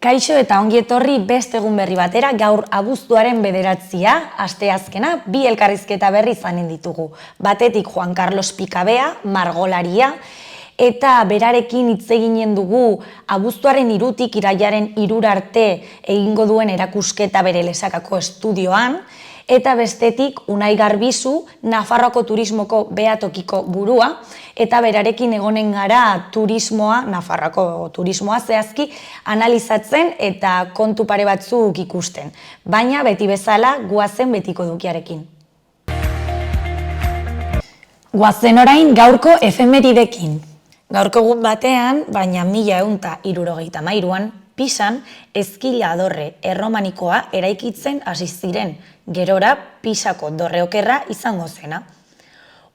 Kaixo eta ongi etorri beste egun berri batera, gaur abuztuaren 9, asteazkena, bi elkarrizketa berri izanen ditugu. Batetik Juan Carlos Pikabea, margolaria, eta berarekin hitz eginen dugu abuztuaren 3tik irailaren 3 arte egingo duen erakusketa bere Lesakako estudioan, eta bestetik Unai Garbizu, Nafarroako turismoko behatokiko burua, eta berarekin egonen gara turismoa, Nafarroako turismoa zehazki, analizatzen eta kontu pare batzuk ikusten. Baina beti bezala goazen betiko dukiarekin. Goazen orain gaurko efemeridekin. Gaurko egun batean, baina 1173an, Pisan ezkila dorre erromanikoa eraikitzen hasi ziren, gerora Pisako dorre okerra izango zena.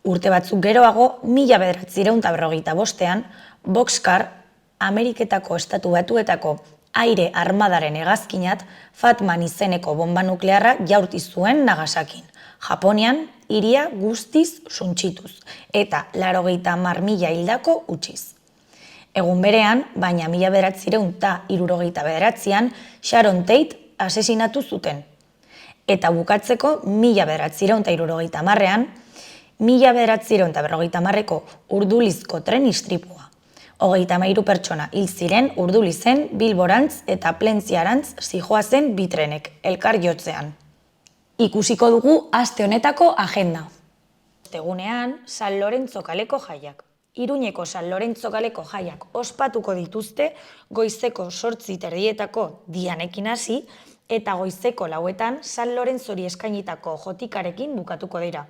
Urte batzuk geroago, 1945an, Boxcar, Ameriketako Estatu Batuetako aire armadaren hegazkinat Fatman izeneko bomba nuklearra jaurti zuen Nagasakin, Japonian hiria guztiz suntsituz, eta 90.000 hildako utziz. Egun berean, baina 1969an, Sharon Tate asesinatu zuten. Eta bukatzeko 1970an, 1950ko Urdulizko tren istripua. 33 pertsona hil ziren Urdulizen, Bilborantz eta Plentziarantz zihoazen bi trenek, elkar jotzean. Ikusiko dugu aste honetako agenda. Egunean, San Lorenzo kaleko jaiak. Iruñeko San Lorenzo kaleko jaiak ospatuko dituzte goizeko 8:30 dianekin hasi eta goizeko 4etan San Lorenzori eskainitako jotikarekin bukatuko dira.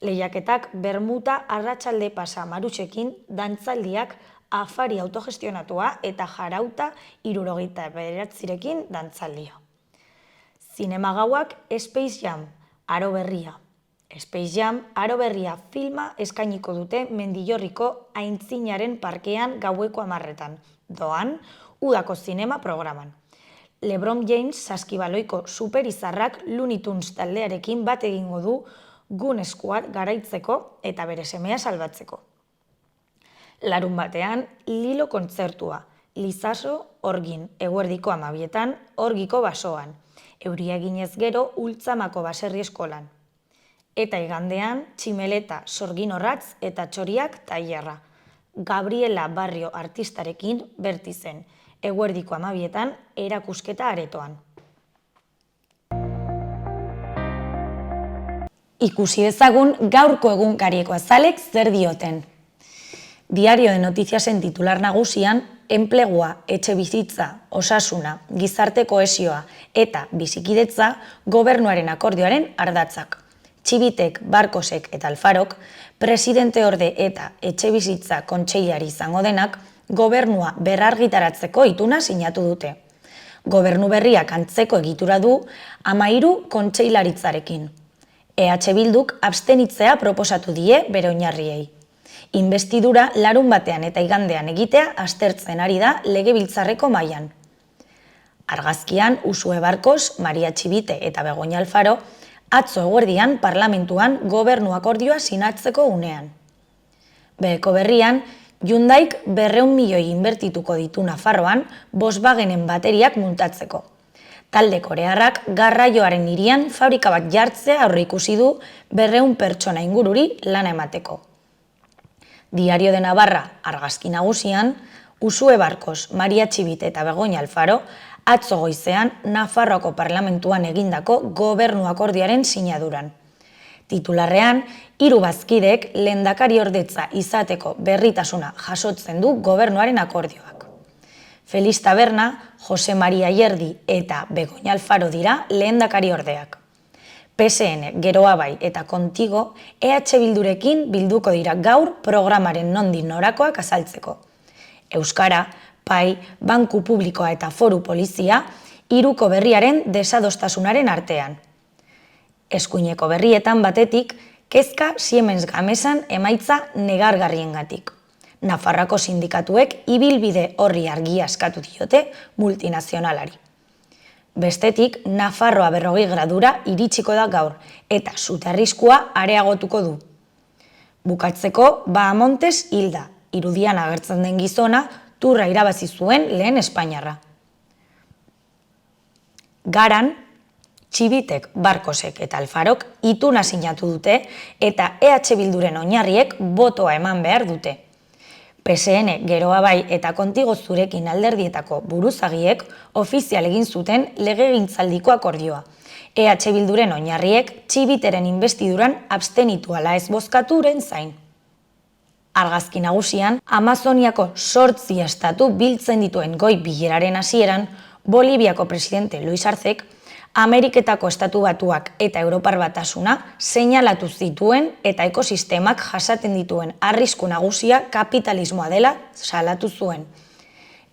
Lehiaketak bermuta arratsalde pasa marutxekin, dantzaldiak afari autogestionatua eta jarauta 79rekin dantzaldia. Zinema gauak Space Jam, Aro Berria. Space Jam, Aro Berria filma eskainiko dute Mendillorriko Aintzinaren parkean gaueko 10etan, doan, udako zinema programan. LeBron James saskibaloiko superizarrak Looney Tunes taldearekin bat egingo du Gun Squad garaitzeko eta bere semea salbatzeko. Larun batean, Lilo kontzertua, Lizaso Orgin, eguerdiko 12etan, Orgiko basoan, euria eginez gero Ultzamako baserri eskolan. Eta igandean, Tximeleta, Sorgin Orratz eta Txoriak tailerra. Gabriela Barrio artistarekin Bertizen, eguerdiko 12etan, erakusketa aretoan. Ikusi dezagun gaurko egunkarieko azalek zer dioten. Diario de Notiziasen titular nagusian, enplegua, etxebizitza, osasuna, gizarte kohesioa eta bizikidetza gobernuaren akordioaren ardatzak. Txibitek, Barkosek eta Alfarok, presidenteorde eta etxebizitza kontseilari izango denak, gobernua berrargitaratzeko ituna sinatu dute. Gobernu berriak antzeko egitura du 13 kontseilaritzarekin. EH Bilduk abstenitzea proposatu die bere oinarriei. Inbestidura larun batean eta igandean egitea aztertzen ari da legebiltzarreko mailan. Argazkian Usue Barkos, Maria Txibite eta Begoña Alfaro atzo eguerdian parlamentuan gobernu akordioa sinatzeko unean. Beheko berrian, Hyundaik 200 milioi inbertituko ditu Nafarroan Volkswagenen bateriak muntatzeko. Talde korearrak garraioaren hirian fabrika bat jartzea aurreikusi du 200 pertsona ingururi lana emateko. Diario de Navarra argazki nagusian, Usue Barkos, Maria Txibite eta Begoña Alfaro atzo goizean Nafarroako parlamentuan egindako gobernu akordioaren sinaduran. Titularrean, 3 bazkidek lehendakariordetza izateko berritasuna jasotzen du gobernuaren akordioak. Feliz Taberna, Jose Maria Ayerdi eta Begoña Alfaro dira lehendakariordeak. PSN, Geroa Bai eta Contigo EH Bildurekin bilduko dira gaur programaren nondik norakoak azaltzeko. Euskara, Pai, Banku Publikoa eta Foru Polizia, hiruko berriaren desadostasunaren artean. Eskuineko berrietan batetik, kezka Siemens Gamesan emaitza negargarriengatik. Nafarroako sindikatuek ibilbide horri argia eskatu diote multinazionalari. Bestetik, Nafarroa 40 gradura iritsiko da gaur, eta sute arriskua areagotuko du. Bukatzeko, Bahamontes hilda, irudian agertzen den gizona, turra irabazi zuen lehen Espainiarra. Garan, Txibitek, Barkosek eta Alfarok ituna sinatu dute eta EH Bilduren oinarriek botoa eman behar dute. PSN, Geroa Bai eta Kontigo Zurekin alderdietako buruzagiek ofizial egin zuten legegintzaldiko akordioa. EH Bilduren oinarriek Txibiteren investiduran abstenitu ala ez bozkaturen zain. Argazki nagusian, Amazoniako 8 estatu biltzen dituen goi bileraren hasieran, Boliviako presidente Luis Arcek, Ameriketako Estatu Batuak eta Europar Batasuna seinalatu zituen eta ekosistemak jasaten dituen arrisku nagusia kapitalismoa dela salatu zuen.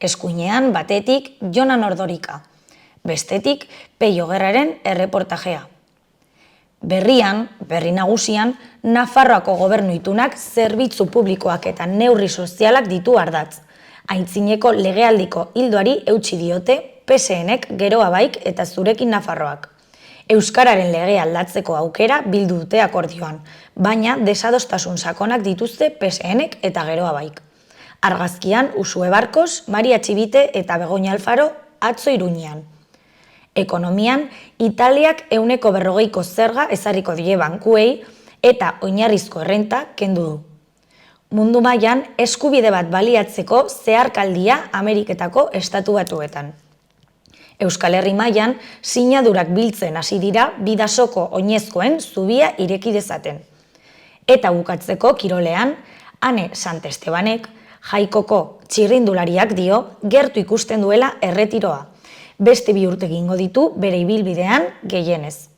Eskuinean batetik Jonan Ordorika, bestetik Peio Gerraren erreportajea. Berri nagusian, Nafarroako gobernu itunak zerbitzu publikoak eta neurri sozialak ditu ardatz. Aintzineko legealdiko ildoari eutsi diote PSNek, Geroa Baik eta Zurekin Nafarroak. Euskararen legea aldatzeko aukera bildu dute akordioan, baina desadostasun sakonak dituzte PSNek eta Geroa Baik. Argazkian, Usue Barkos, Maria Txibite eta Begoña Alfaro atzo Iruñean. Ekonomian, Italiak 40% zerga ezarriko die bankuei eta oinarrizko errenta kendu du. Mundu mailan eskubide bat baliatzeko zeharkaldia Ameriketako Estatu Batuetan. Euskal Herri mailan sinadurak biltzen hasi dira Bidasoko oinezkoen zubia ireki dezaten. Eta bukatzeko kirolean, Ane Santestebanek, Jaikoko txirrindulariak dio gertu ikusten duela erretiroa. Beste 2 urte egingo ditu bere ibilbidean gehienez.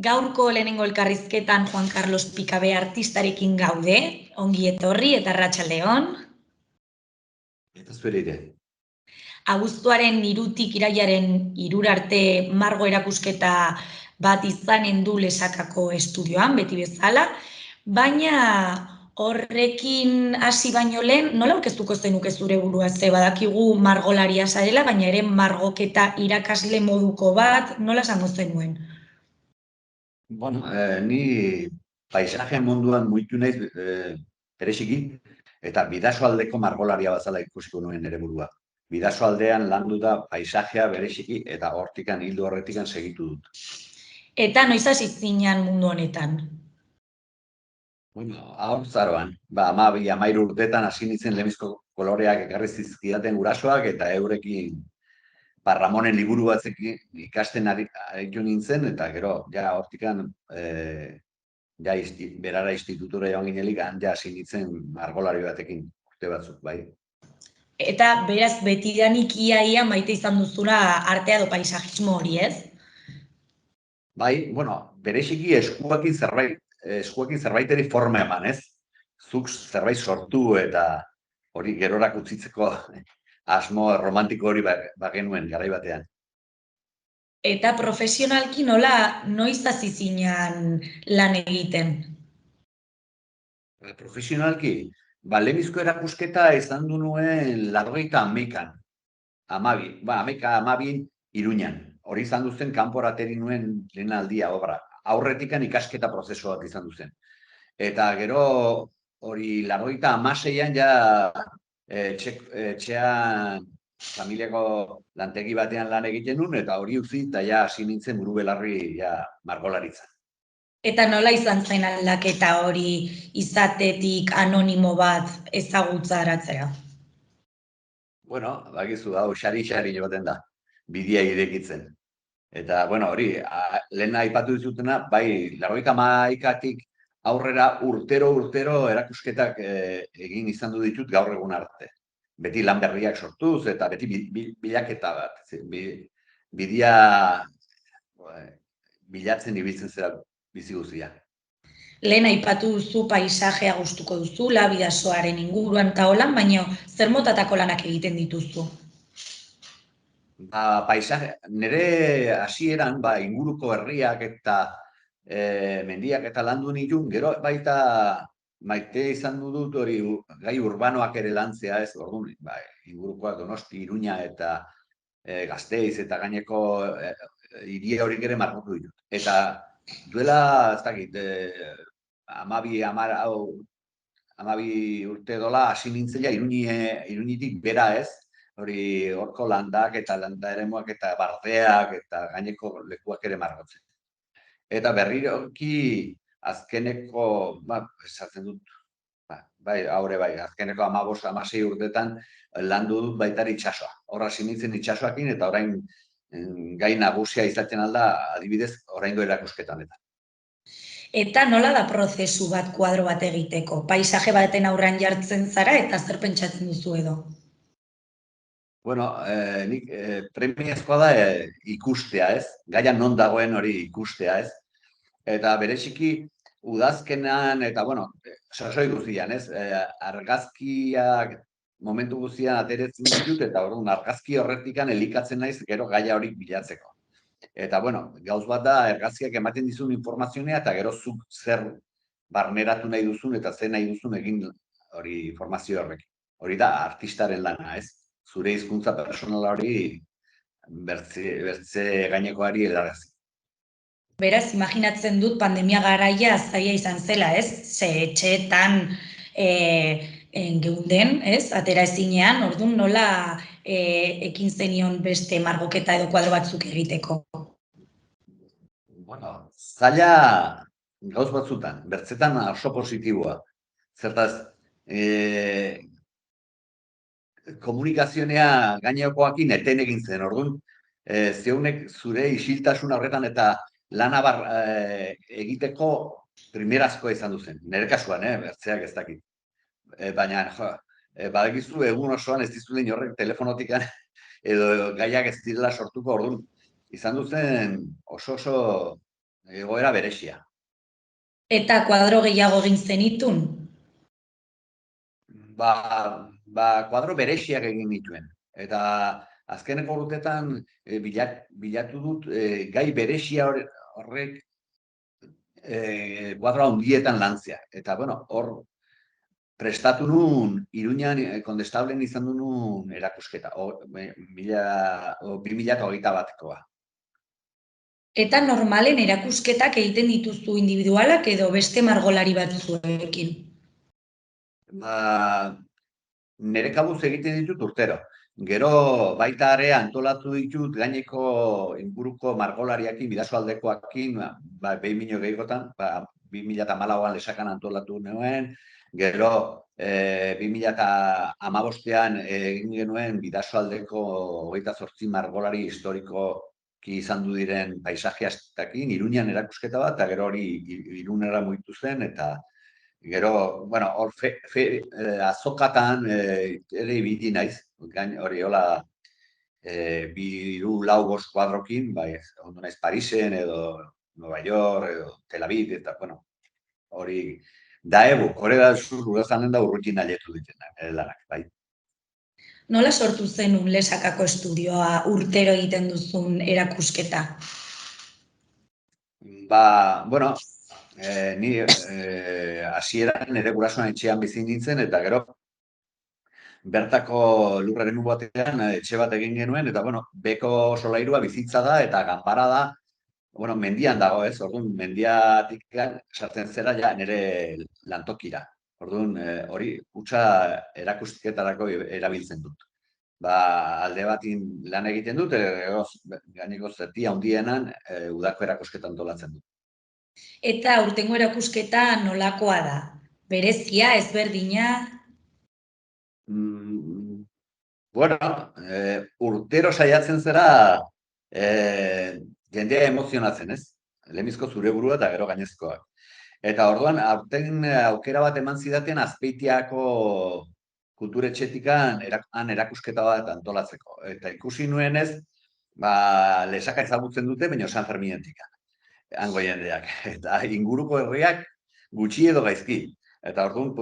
Gaurko lehenengo elkarrizketan Juan Carlos Pikabe artistarekin gaude, ongi etorri eta arratsaldeon. Eta zure ere. Abuztuaren 3tik irailaren 3 arte margo erakusketa bat izanen du Lesakako estudioan, beti bezala, baina horrekin hasi baino lehen, nola aurkeztuko zenuke zure burua? Ze badakigu margolaria zarela, baina ere margoketa irakasle moduko bat, nola esango zenuen? Bueno, ni paisaje munduan muitu naiz bereziki, eta Bidasoaldeko margolaria bazala ikusiko nuen ere burua. Bidasoaldean landu da paisajea bereziki eta hortikan hildo horretikan segitu dut. Eta noiz hasi zinen mundu honetan? Bueno, haurtzaroan, 12-13 urtetan hasi nintzen lehenbizko koloreak ekarri zizkidaten gurasoak eta eurekin Ramonen liburu batzekin ikasten aritu nintzen, eta gero, ja hortikan berara institutura joan ginelik, ja hasi nintzen margolari batekin urte batzuk, bai. Eta beraz betidanik ia maite izan duzula artea edo paisajismo hori, ez? Bai, bueno, bereziki eskuekin zerbaiteri forma eman, ez? Zuk zerbait sortu eta hori gerorak utzitzeko asmo romantiko hori bagenuen garai batean. Eta profesionalki noiz hasi zinen lan egiten? Profesionalki, lehenbizko erakusketa izan du nuen 91an, 11 Iruñan. Hori izan duzen kanporateri nuen lehen aldia obra. Aurretikan ikasketa prozesu bat izan duzen. Eta gero hori 96an ja etxean familiako lantegi batean lan egiten nuen, eta hori utzi eta ja hasi nintzen buru belarri margolaritzan. Eta nola izan zen aldaketa hori izatetik anonimo bat ezagutzaratzera? Bueno, bakizu hau xari joaten da, bidea irekitzen. Eta, bueno, hori, lehen aipatu dizutena, bai, 91tik aurrera urtero erakusketak egin izan du ditut gaur egun arte. Beti lan berriak sortuz eta beti bilaketa bat. Bidea bilatzen ibiltzen zera bizi guztia. Lehen aipatu duzu paisajea gustuko duzula, Bidasoaren inguruan eta holan, baina zer motatako lanak egiten dituzu? Paisaje, nire hasieran inguruko herriak eta mendiak eta landu nituen, gero baita maite izan dut hori gai urbanoak ere lantzea, ez, orduan, ingurukoak Donosti, Iruña eta Gasteiz eta gaineko hiria horik ere margotu ditut. Eta duela, ez dakit, 12 urte dola hasi nintzela Iruñitik bera, ez, hori horko landak eta landa eremuak eta bardeak eta gaineko lekuak ere margotzen. Eta berriroki azkeneko, esaten dut, azkeneko 15-16 urtetan landu dut baita itsasoa. Horra hasi nintzen itsasoakin eta orain gai nagusia izaten alda, adibidez, oraingo erakusketan honetan. Eta nola da prozesu bat kuadro bat egiteko? Paisaje baten aurrean jartzen zara eta zer pentsatzen duzu edo? Bueno, nik premiazkoa da ikustea, ez? Gaia non dagoen hori ikustea, ez? Eta bereziki udazkenan eta, bueno, sasoi guztian, ez? Argazkiak momentu guztian ateretzen ditut eta orduan argazki horretikan elikatzen naiz gero gaia hori bilatzeko. Eta, bueno, gauz bat da argazkiak ematen dizun informazionea eta gero zuk zer barneratu nahi duzun eta zer nahi duzun egin hori informazio horrek. Hori da artistaren lana, ez? Zure hizkuntza personala hori bertze gainekoari helarazi. Beraz, imaginatzen dut pandemia garaia zaila izan zela, ez? Ze etxeetan geunden, ez? Atera ezinean, orduan nola ekin zenion beste margoketa edo kuadro batzuk egiteko? Bueno, zaila gauz batzutan, bertzetan oso positiboa. Zertaz, komunikazionea gainekoakin eten egin zen, orduan, zeunek zure isiltasun horretan eta lana egiteko primerazkoa izan duzen. Nire kasuan, bertzeak ez dakit. Baina, badakizu egun osoan ez dizuen horrek telefonotikan edo gaiak ez direla sortuko, orduan, izan duzen oso egoera berexia. Eta kuadro gehiago egin zenitun? Kuadro berexiak egin dituen. Eta azkeneko urtetan bilatu dut gai berexia horrek kuadro handietan lantzea. Eta, bueno, hor prestatu nun, Iruñan Kondestablen izan du nun erakusketa, 2021koa. Eta normalen erakusketak egiten dituzu individualak edo beste margolari batzuekin? Nire kabuz egiten ditut urtero. Gero baita ere antolatu ditut gaineko inguruko margolariakin, bidasoaldekoakin, behin minio gehikotan, 2014an lesakan antolatu nuen, gero 2015an egin genuen bidasoaldeko 28 margolari historikoki izan du diren paisajeastakin, Iruñan erakusketa bat, eta gero hori Irunera mugitu zen, eta gero, bueno, hor azokatan ere ibili naiz, hori hola 2-4 kuadrokin, ondo naiz Parisen edo Nueva York edo Tel Aviv, eta, bueno, hori da hori da zuruzanen da urrutin aletu ditena, lanak, bai. Nola sortu zenun Lesakako estudioa urtero egiten duzun erakusketa? Bueno, ni hasieran nire gurasoan etxean bizi nintzen, eta gero bertako lurraren batean etxe bat egin genuen, eta, bueno, beko solairua bizitza da, eta ganbara da, bueno, mendian dago, ez? Orduan, mendiatik sartzen zera ja nire lantokira. Orduan, hori hutsa erakusketarako erabiltzen dut. Alde batin lan egiten dut, gaineko zertia handienan udako erakusketan antolatzen dut. Eta aurtengo erakusketa nolakoa da? Berezia, ezberdina? Bueno, urtero saiatzen zera jendea emozionatzen, ez? Lehenbizko zure burua eta gero gainezkoak. Eta orduan, aurten aukera bat eman zidaten Azpeitiako kulturetxetikan erakusketa bat antolatzeko. Eta ikusi nuenez, Lesaka ezagutzen dute, baina San Ferminetik. Hango jendeak. Eta inguruko herriak gutxi edo gaizki. Eta orduan,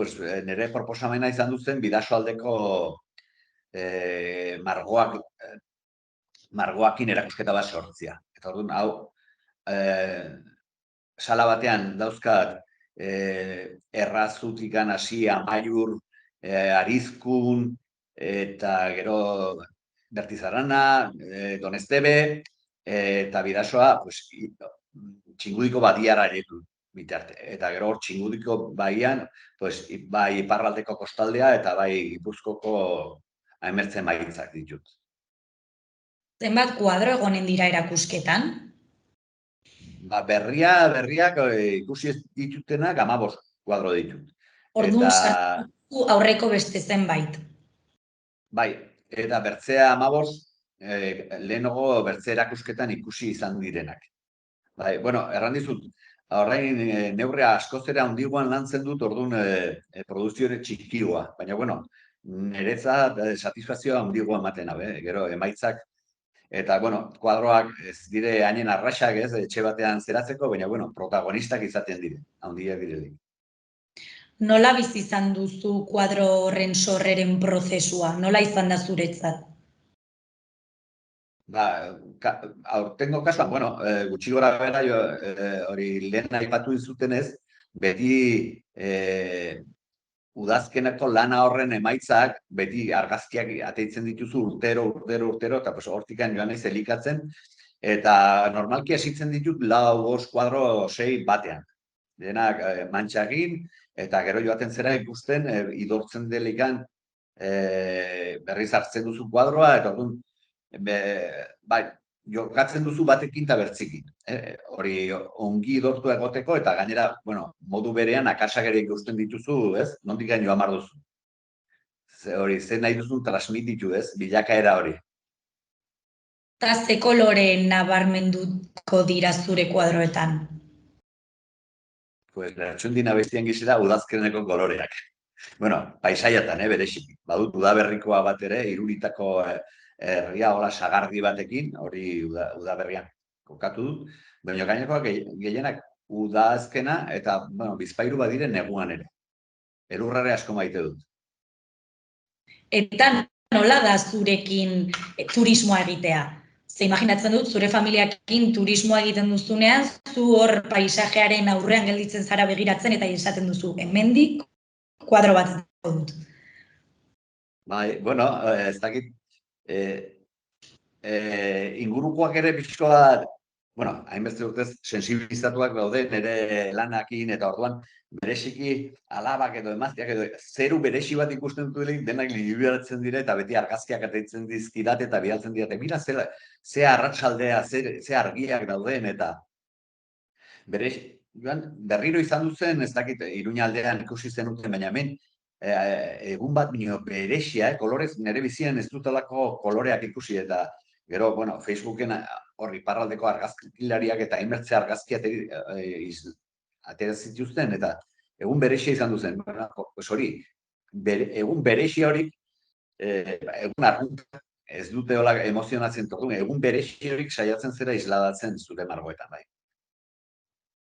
nire proposamena izan duzen bidasoaldeko margoakin erakusketa bat sortzia. Eta orduan, hau, sala batean dauzkat errazutikan hasi Amaiur, Arizkun, eta gero Bertizarana, Donestebe, eta Bidasoa, pues, Txingudiko badiara ditu bitarte. Eta gero hor Txingudiko baian, pues, bai iparraldeko kostaldea eta bai Gipuzkoko hainbertze emaitzak ditut. Zenbat kuadro egonen dira erakusketan? Ba, berriak ikusi ez ditutenak 15 kuadro ditut. Orduan sartu aurreko beste zenbait. Bai, eta bertzea 15, lehenago bertze erakusketan ikusi izan direnak. Bai, bueno, erran dizut, orain neurria askozera handigoan lantzen dut, orduan produziore txikioa. Baina, bueno, niretzat satisfazioa handigoa ematen, gero emaitzak. Eta, bueno, kuadroak ez dire hainen arraxak ez, etxe batean zeratzeko, baina, bueno, protagonistak izaten dire, handiak diredik. Nola bizi izan duzu kuadro horren sorreren prozesua? Nola izan da zuretzat? Ba, aurtengo kasuan, bueno, gutxi gora bera, hori lehen aipatu dizutenez, beti udazkeneko lana horren emaitzak, beti argazkiak ateitzen dituzu urtero, eta pues, hortikan joan ez elikatzen, eta normalki hasitzen ditut 4, 5 kuadro 6 batean. Denak mantxagin, eta gero joaten zera ikusten, idortzen delikan berriz hartzen duzu kuadroa, eta orduan, bai, jokatzen duzu batekin eta bertzikin. Hori ongi idortu egoteko, eta gainera, bueno, modu berean akasak ere ikusten dituzu, ez? Nondik gain joan bar duzu. Hori, zen nahi duzu transmititu, ez? Bilakaera hori. Eta ze kolore nabarmenduko dira zure kuadroetan? Pues, lertxundina bestian gizera udazkeneko koloreak. Bueno, paisaiatan, berexik. Badut udaberrikoa bat ere, Iruritako herria hola sagardi batekin, hori udaberrian kokatu dut. Baina gainekoak gehienak udazkena eta, bueno, bizpairu badire neguan ere. Elurrare asko maite dut. Eta nola da zurekin turismoa egitea? Ze imaginatzen dut, zure familiakin turismoa egiten duzunean, zu hor paisajearen aurrean gelditzen zara begiratzen eta esaten duzu, hemendik kuadro bat dut. Bai, bueno, ez dakit, ingurukoak ere pixkoa, bueno, hainbeste urtez sensibilizatuak daude nire lanakin, eta orduan bereziki alabak edo emazteak edo zeru berezi bat ikusten dutelik denak liberatzen dire eta beti argazkiak ateitzen dizkidat eta bidaltzen didate. Mira, ze arratsaldea, ze argiak dauden eta berriro izan duzen, ez dakit, Iruñaldean ikusi zenuten, baina hemen egun bat berezia, kolorez nire bizian ez dutelako koloreak ikusi eta gero, bueno, Facebooken horri parraldeko argazkilariak eta hainbertze argazki atera zituzten, eta egun berexia izan duzen. Hori, egun berexia hori, egun arruntak ez dute hola emozionatzen tokun, egun berexia horik saiatzen zera isladatzen zure margoetan, bai.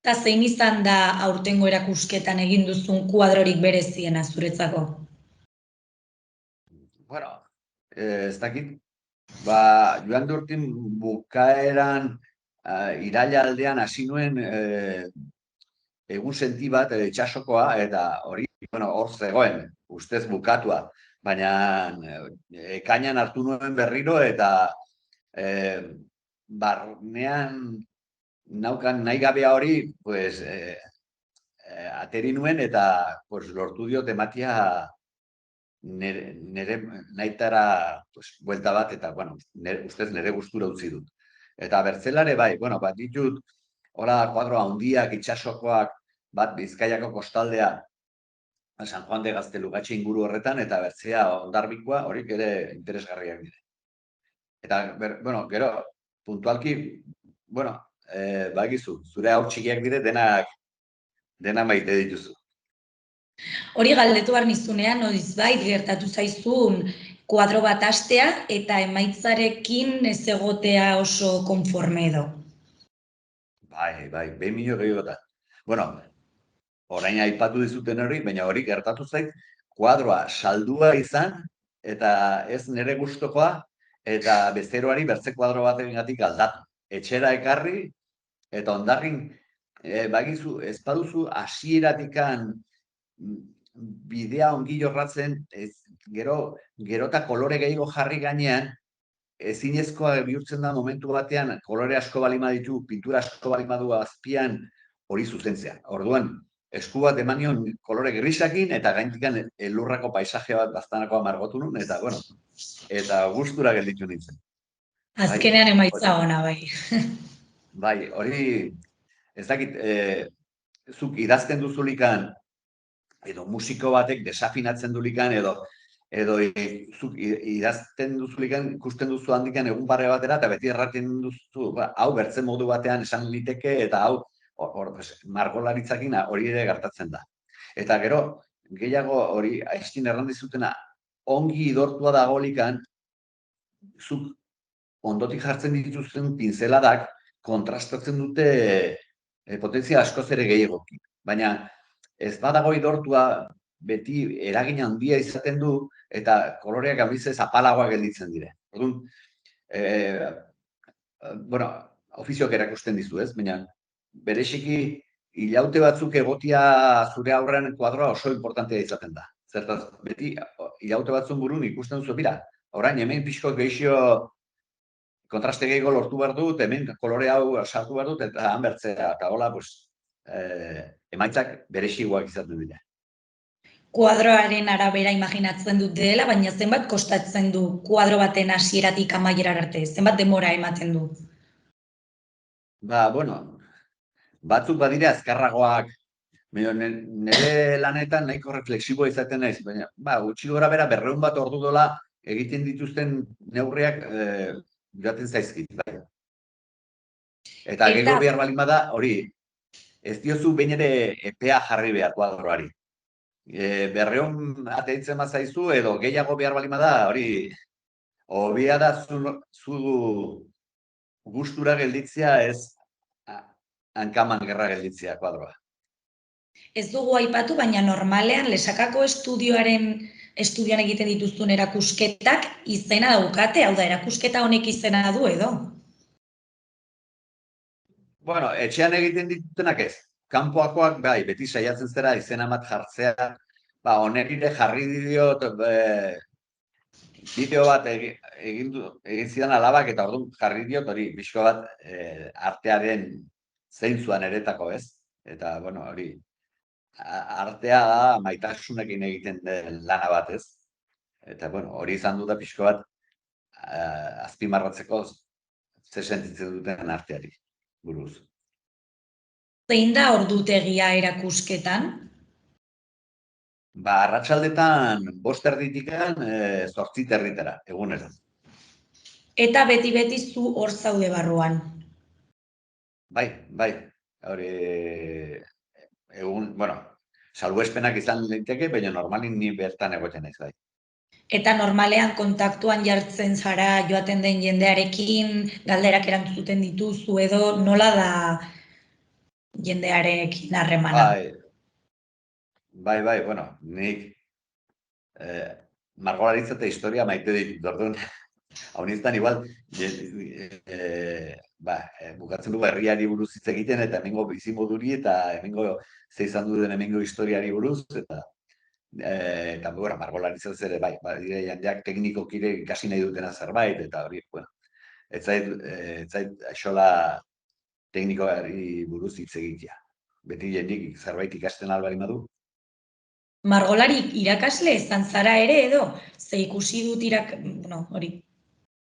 Eta zein izan da aurtengo erakusketan egin duzun kuadrorik bereziena zuretzako? Bueno, ez dakit, ba, joan durtin bukaeran iraila aldean hasi nuen egun senti bat itxasokoa, eta hori, bueno, hor zegoen, ustez bukatua, baina ekainan hartu nuen berriro eta barnean naukan nahi gabea hori, pues, ateri nuen eta pues, lortu diot ematia nire nahitara pues, buelta bat, eta, bueno, ustez nire gustura utzi dut. Eta bertzelare bai, bueno, bat ditut, hola, kuadro handiak, itxasokoak, bat Bizkaiako kostaldea, San Juan de Gaztelugatxe inguru horretan, eta bertzea Hondarbikoa, horik ere interesgarriak dira. Eta, bueno, gero, puntualki, bueno, bagizu, zure haur txikiak dire, dena maite dituzu. Hori galdetu behar nizunean, noizbait gertatu zaizun kuadro bat hastea eta emaitzarekin ez egotea oso konforme edo. Bai, 2 milioi gehiagota. Bueno, orain aipatu dizuten hori, baina hori gertatu zait, kuadroa saldua izan, eta ez nire gustokoa, eta bezeroari bertze kuadro batengatik aldatu. Etxera ekarri, eta ondarrin bagizu, ez baduzu hasieratikan bidea ongi jorratzen, gerota kolore gehiago jarri gainean, ezinezkoa bihurtzen da momentu batean, kolore asko bali ditu, pintura asko bali badu azpian, hori zuzentzea. Orduan, esku bat emanion kolore grisakin, eta gaindikan elurrako paisaje bat baztanakoa margotu nun, eta, bueno, eta gustura gelditu nintzen. Azkenean emaitza ona, bai. Bai, hori, ez dakit, zuk idazten duzulikan, edo musiko batek desafinatzen dulikan, edo zuk idazten duzulikan, ikusten duzu handikan egun barre batera, eta beti erraten duzu, hau bertzen modu batean esan liteke, eta hau margolaritzakin hori ere gertatzen da. Eta gero, gehiago hori, aiztin errandizutena, ongi idortua dagolikan, zuk ondotik jartzen dituzten pinzeladak kontrastatzen dute potentzia askoz ere gehiagoki. Baina ez badago idortua beti eragin handia izaten du eta koloreak abizez apalagoa gelditzen dire. Orduan, bueno, ofizioak erakusten dizu, ez? Baina bereziki hilaute batzuk egotia zure aurrean kuadroa oso importantea izaten da. Zertaz, beti hilaute batzun burun ikusten duzu, mira, orain hemen pixko gehixo kontraste gehiago lortu behar dut, hemen kolore hau sartu behar dut, eta han bertzea, eta hola, pues, emaitzak berexiguak izaten dira. Kuadroaren arabera imaginatzen dut dela, baina zenbat kostatzen du kuadro baten hasieratik amaierar arte? Zenbat demora ematen du? Ba, bueno, batzuk badire azkarragoak, nire lanetan nahiko reflexiboa izaten naiz, baina, gutxi gora bera 200 bat ordu dola egiten dituzten neurriak joaten zaizkit. Bai. Eta gero behar balin bada, hori, ez diozu behin ere epea jarri behar kuadroari. 200 ateitzen mazaizu, edo gehiago behar balin bada, hori, hobia da zu gustura gelditzea, ez hankaman gerra gelditzea kuadroa. Ez dugu aipatu, baina normalean lesakako estudioan egiten dituzun erakusketak izena daukate, hau da, erakusketa honek izena du edo? Bueno, etxean egiten ditutenak ez. Kanpoakoak, bai, beti saiatzen zera izena bat jartzea, honek ere jarri diot bideo bat egin zidan alabak, eta orduan jarri diot hori, bizko bat artearen zeintzuan eretako, ez? Eta, bueno, hori, artea da maitasunekin egiten den lana bat, ez? Eta, bueno, hori izan du da pixko bat azpimarratzeko ze sentitzen duten arteari buruz. Zein da ordutegia erakusketan? Arratsaldetan 5:30-tikan 8:30-tera, egunero. Eta beti zu hor zaude barruan. Bai. Hori, salbuespenak izan daiteke, baina normalin ni bertan egoten naiz, bai. Eta normalean kontaktuan jartzen zara joaten den jendearekin, galderak erantzuten dituzu edo nola da jendearekin harremana? Bai, bueno, nik margolaritza eta historia maite ditut, orduan, hau niztan igual, bukatzen du herriari buruz hitz egiten, eta hemengo bizimoduri, eta hemengo ze izan duten hemengo historiari buruz, eta margolaritza ere, bai, jendeak teknikokire ikasi nahi dutena zerbait, eta hori, bueno, ez zait aixola teknikoari buruz hitz egitea. Beti jendik zerbait ikasten albari madu. Margolari irakasle izan zara ere edo? Ze ikusi dut hori.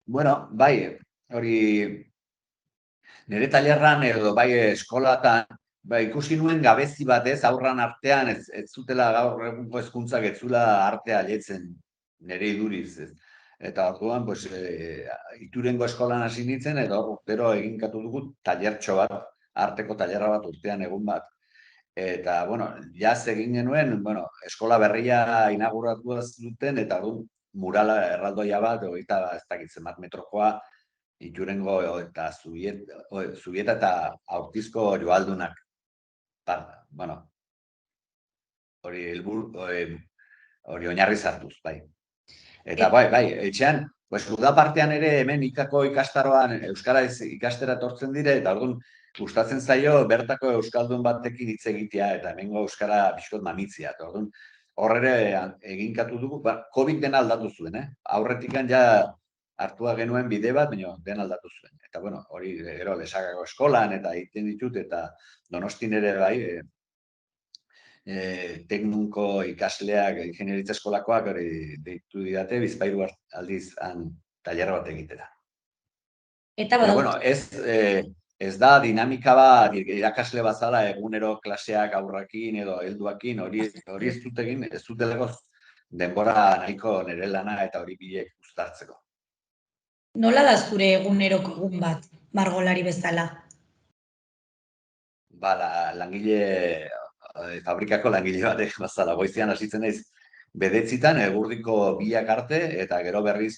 Bueno, bai, hori nire tailerran edo bai eskolatan, ikusi nuen gabezi bat ez, aurran artean, ez zutela gaur egungo hezkuntzak ez zula artea letzen nire iduriz. Ez. Eta orduan, Iturengo eskolan hasi nintzen, eta urtero eginkatu dugu tailertxo bat, arteko tailerra bat urtean egun bat. Eta, jaz egin genuen, eskola berria inauguratu duten, eta murala erraldoia bat, eta ez dakitzen bat metrokoa, Iturengo eta Zubieta eta Aurtizko joaldunak. Hori oinarri zartuz, bai. Eta bai, etxean, uda partean ere hemen ikako ikastaroan Euskara ikastera etortzen dire, eta orduan gustatzen zaio bertako euskaldun batekin hitz egitea eta hemengo euskara pixkot mamitzia. Orduan, hor ere eginkatu dugu, COVID dena aldatu zuen, Aurretikan ja hartua genuen bide bat, baina dena aldatu zuen. Eta, bueno, hori gero Lesakako eskolan eta egiten ditut, eta Donostin ere bai, teknunko ikasleak, ingenieritza eskolakoak hori deitu didate, Bizpahiru aldiz tailer bat egitera. Eta Pero, bueno, ez da dinamika bat, irakasle bazala egunero klaseak aurrakin edo helduakin, hori ez dut egin, ez dutelako denbora nahiko nire lana eta hori bilek uztartzeko. nola da zure eguneroko egun bat, margolari bezala? Ba, langile, fabrikako langile batek bazala, goizean hasitzen naiz bedetzitan, egurdiko 2 arte, eta gero berriz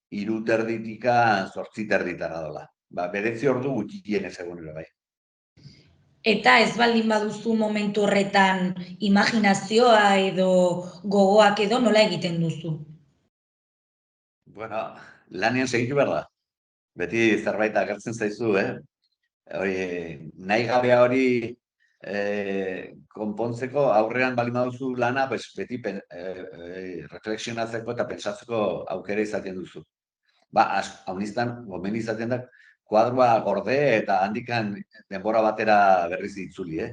3:30 8:30 dola. Ba, bedetzi ordu gutxienez egunero bai. Eta ez baldin baduzu momentu horretan imaginazioa edo gogoak edo nola egiten duzu? Bueno, lanean segitu behar da. Beti zerbait agertzen zaizu, Hori, nahi gabea hori konpontzeko aurrean baldin baduzu lana, pues, beti reflexionatzeko eta pentsatzeko aukera izaten duzu. Ba, hauniztan, gomen izaten da, kuadroa gorde eta handikan denbora batera berriz itzuli,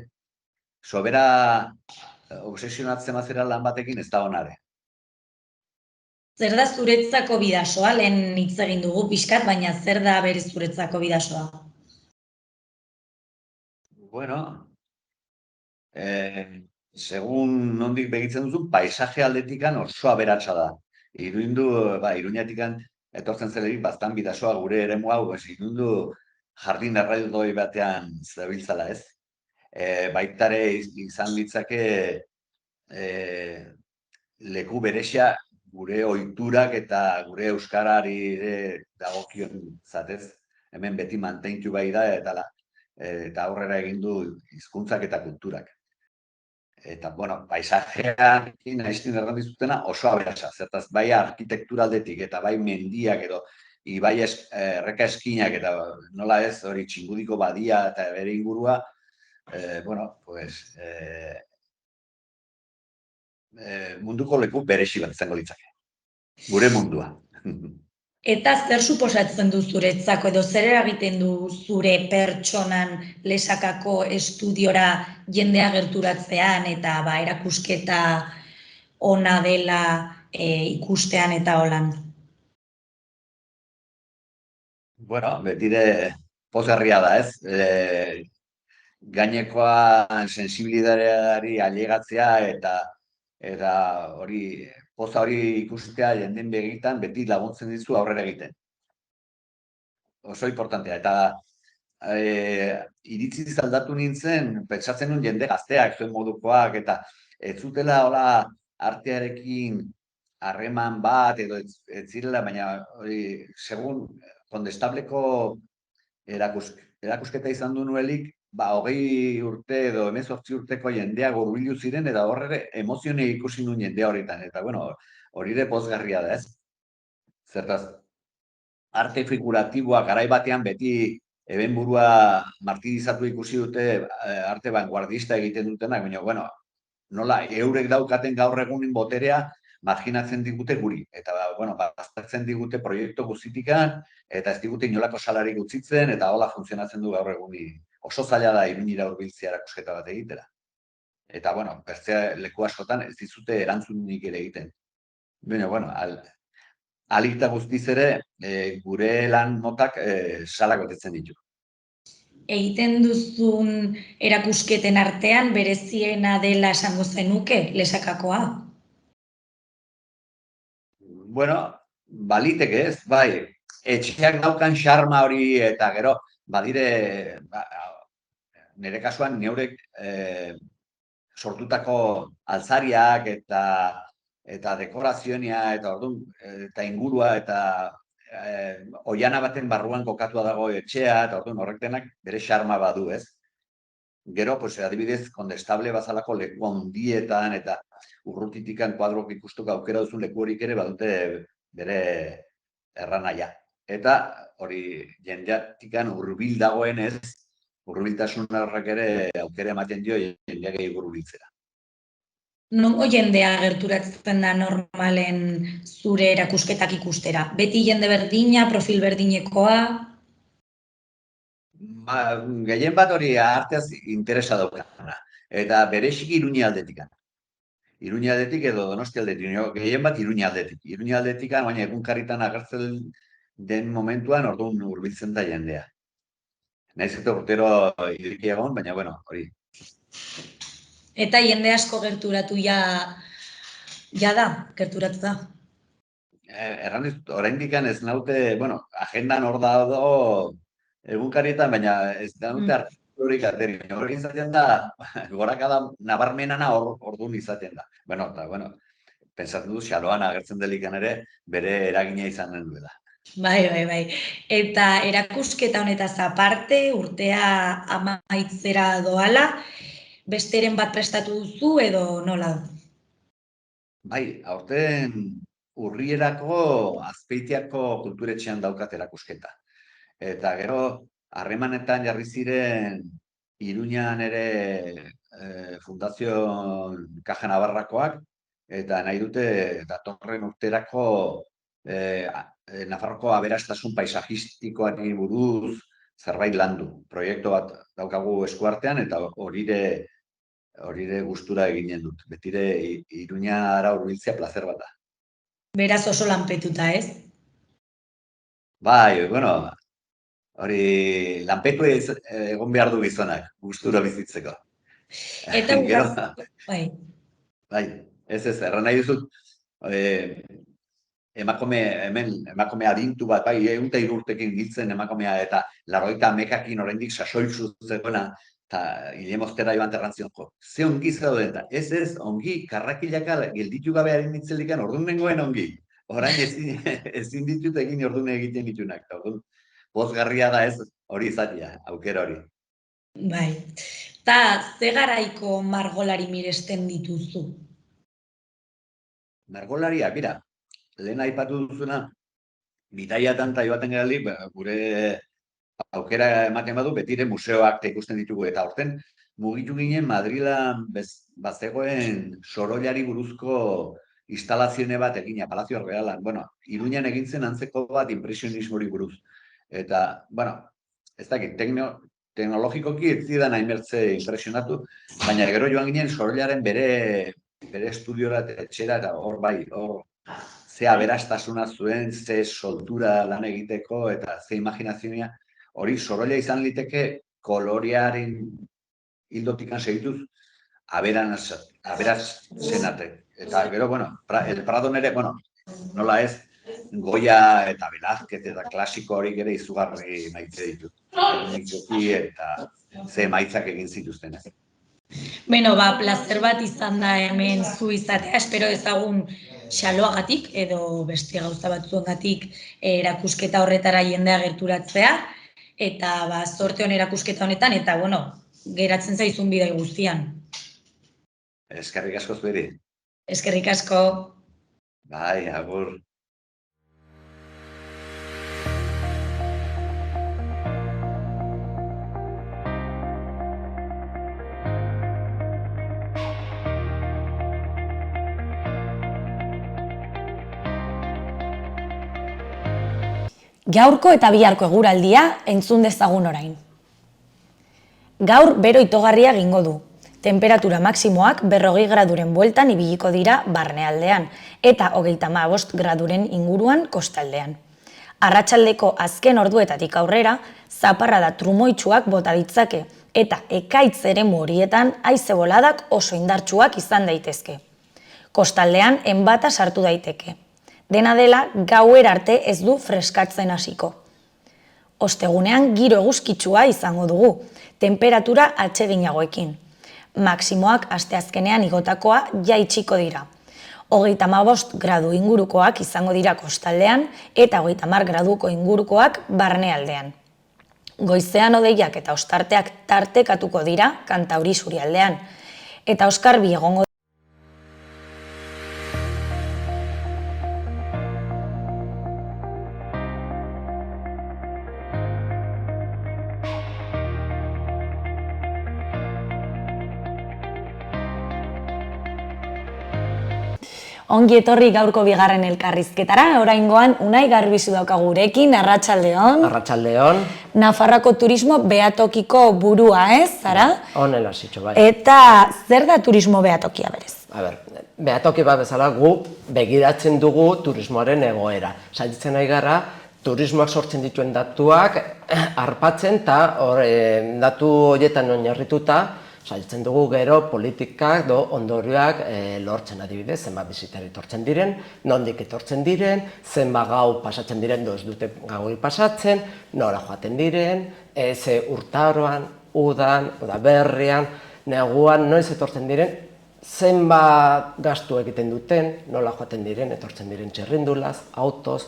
Sobera obsesionatzen bazera lan batekin ez da onare. Zer da zuretzako bidasoa? Lehen hitz egin dugu pixkat, baina zer da berez zuretzako bidasoa? Bueno, segun nondik begitzen duzu, paisaje aldetikan oso aberatsa da. Iruñatikan etortzen zelerik baztan bidasoa gure eremu hau, Irundu jardin erraildoi batean zabiltzala, ez? Baitare izan litzake leku berexia gure ohiturak eta gure euskarari dagokion zatez, hemen beti manteintu bai da eta aurrera egin du hizkuntzak eta kulturak. Eta, bueno, paisajean naiztin errandizutena oso aberatsa. Zertaz, bai arkitektura aldetik eta bai mendiak edo ibai erreka eskinak eta nola ez, hori Txingudiko badia eta bere ingurua, munduko leku beresi bat izango litzake. Gure mundua. Eta zer suposatzen du zuretzako edo zer eragiten du zure pertsonan Lesakako estudiora jendea gerturatzean eta erakusketa ona dela ikustean eta holan? Bueno, betire pozgarria da, ez? Gainekoa sensibilidadeari ailegatzea eta hori poza hori ikustea jenden begitan beti laguntzen dizu aurrera egiten. Oso importantea. Eta iritziz aldatu nintzen, pentsatzen nuen jende gazteak, zuen modukoak, eta ez zutela hola artearekin harreman bat edo ez zirela, baina hori, segun Kondestableko erakusketa izan du nuelik, 20 urte edo 18 urteko jendeak hurbildu ziren, eta horre emozione ikusi nuen jendea horretan. Eta, bueno, hori ere pozgarria da, ez? Zertaz, arte figuratiboa garai batean beti ebenburua martirizatu ikusi dute arte vanguardista egiten dutenak, baina, bueno, nola, eurek daukaten gaur egunin boterea marginatzen digute guri. Eta, bueno, baztertzen digute proiektu guztitikan, eta ez digute inolako salarik utzitzen, eta hola funtzionatzen du gaur eguni. Oso zaila da Iruñera hurbiltzea erakusketa bat egitera. Eta, bueno, bestea leku askotan ez dizute erantzunik ere egiten. Baina, bueno, alik eta guztiz ere, gure lan motak salak betetzen ditu. Egiten duzun erakusketen artean bereziena dela esango zenuke Lesakakoa? Bueno, baliteke ez, bai, etxeak daukan xarma hori eta gero, badire, nire kasuan neurek sortutako altzariak eta dekorazioa eta orduan eta ingurua eta oiana baten barruan kokatua dago etxea eta orduan horrek denak bere xarma badu, ez? Gero, pues, adibidez, Kondestable bazalako leku handietan eta urrutitikan kuadrok ikustuko aukera duzun leku horik ere badute bere erranaia. Eta hori jendeatikan hurbil dagoenez, hurbiltasun horrek ere aukera ematen dio jendeak hurbiltzera. Nongo jendea gerturatzen da normalen zure erakusketak ikustera? Beti jende berdina, profil berdinekoa? Gehien bat hori arteaz interesa daukana. Eta bereziki Iruña aldetikan. Iruña aldetik edo Donostia aldetik, gehien bat Iruña aldetik. Iruña aldetikan, baina egunkarritan agertzen den momentuan orduan hurbiltzen da jendea. Naiz eta urtero ireki egon, baina bueno, hori. Eta jende asko gerturatu gerturatu da. Erran dizut, oraindik ez naute, bueno, agendan hor dago egunkarietan, baina ez naute artikulorik ateri. Baina hori izaten da, gorakada nabarmenana orduan izaten da. Bueno, eta, bueno, pensatzen du, xaloan agertzen delikan ere, bere eragina izanen duela. Bai. Eta erakusketa honetaz aparte, urtea amaitzera doala, besteren bat prestatu duzu edo nola? Bai, aurten urrierako Azpeitiako kulturetxean daukat erakusketa. Eta gero, harremanetan jarri ziren Iruñan ere Fundazio Kaja Navarrakoak, eta nahi dute datorren urterako Nafarroko aberastasun paisajistikoari buruz zerbait landu. Proiektu bat daukagu eskuartean, eta horire gustura eginen dut. Betire Iruñara hurbiltzea plazer bat da. Beraz oso lanpetuta, ez? Bai, bueno, hori lanpetu egon behar du gizonak, gustura bizitzeko. Eta Gero, bai, ez, erran nahi duzut, emakume adintu bat, bai, 103 urtekin giltzen emakumea, eta 80 oraindik sasoitzu zegoena, eta Ilemoztera joan terrantzion, ze ongi zauden, eta ez, ongi, karrakilaka gelditu gabe harin nitzelikan, orduan nengoen ongi. Orain ezin ditut egin orduan egiten ditunak, eta orduan pozgarria da ez hori izatea, aukera hori. Bai, eta ze garaiko margolari miresten dituzu? Margolaria, mira, lehen aipatu duzuna, bidaiatan eta joaten gerali, gure aukera ematen badu, betire museoak ikusten ditugu, eta horten mugitu ginen Madrilan bazegoen sorollari buruzko instalazioene bat egina, Palazio Realan. Bueno, Iruñan egin zen antzeko bat impresionismori buruz. Eta, bueno, ez dakit, teknologikoki ez zidan hainbertze impresionatu, baina gero joan ginen sorollaren bere estudiora etxera, eta hor bai, ze aberastasuna zuen, ze soltura lan egiteko, eta ze imaginazioa, hori sorolla izan liteke kolorearen hildotikan segituz, aberaz zenate. Eta gero, bueno, el Prado nere, bueno, nola ez, Goya eta Velázquez eta klasiko horik ere izugarri maite ditut. Eta ze maitzak egin zituzten. Beno, plazer bat izan da hemen zu izatea, espero ezagun xaloagatik edo beste gauza batzuengatik erakusketa horretara jendea gerturatzea, eta zorte hon erakusketa honetan, eta bueno, geratzen zaizun bidai guztian. Eskerrik asko zueri. Eskerrik asko. Bai, agur. Gaurko eta biharko eguraldia entzun dezagun orain. Gaur bero itogarria egingo du. Temperatura maksimoak 40 graduren bueltan ibiliko dira barnealdean eta 35 graduren inguruan kostaldean. Arratsaldeko azken orduetatik aurrera, zaparrada trumoitsuak bota ditzake eta ekaitz eremu horietan haize boladak oso indartsuak izan daitezke. Kostaldean enbata sartu daiteke. Dena dela, gauer arte ez du freskatzen hasiko. Ostegunean giro eguzkitsua izango dugu, temperatura atseginagoekin. Maksimoak asteazkenean igotakoa jaitsiko dira. 35 gradu ingurukoak izango dira kostaldean eta 30 graduko ingurukoak barnealdean. Goizean hodeiak eta ostarteak tartekatuko dira Kantauri isurialdean, eta oskarbi egongo Ongi etorri gaurko bigarren elkarrizketara, oraingoan Unai Garbizu daukagu gurekin, arratsaldeon. Arratsaldeon. Nafarroako turismo behatokiko burua, ez, zara? Honela zitxo, bai. Eta zer da turismo behatokia berez? A ber, behatoki bat bezala gu begiratzen dugu turismoaren egoera. Saiatzen ari gara, turismoak sortzen dituen datuak arpatzen eta datu horietan oinarrituta saiatzen dugu gero politikak do ondorioak lortzen, adibidez, zenbat bisitari etortzen diren, nondik etortzen diren, zenbat gau pasatzen diren, ez dute gauri pasatzen, nora joaten diren, ze urtaroan, udan, berrian, neguan, noiz etortzen diren, zenbat gastu egiten duten, nola joaten diren, etortzen diren txerrindulaz, autoz,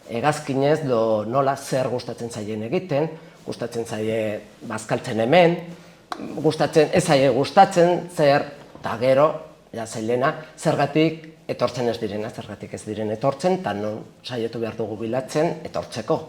hegazkinez, nola zer gustatzen zaien egiten, gustatzen zaie bazkaltzen hemen, ez zaie gustatzen, zer, eta gero, zailena, zergatik etortzen ez direna, zergatik ez diren etortzen, eta non saiatu behar dugu bilatzen etortzeko.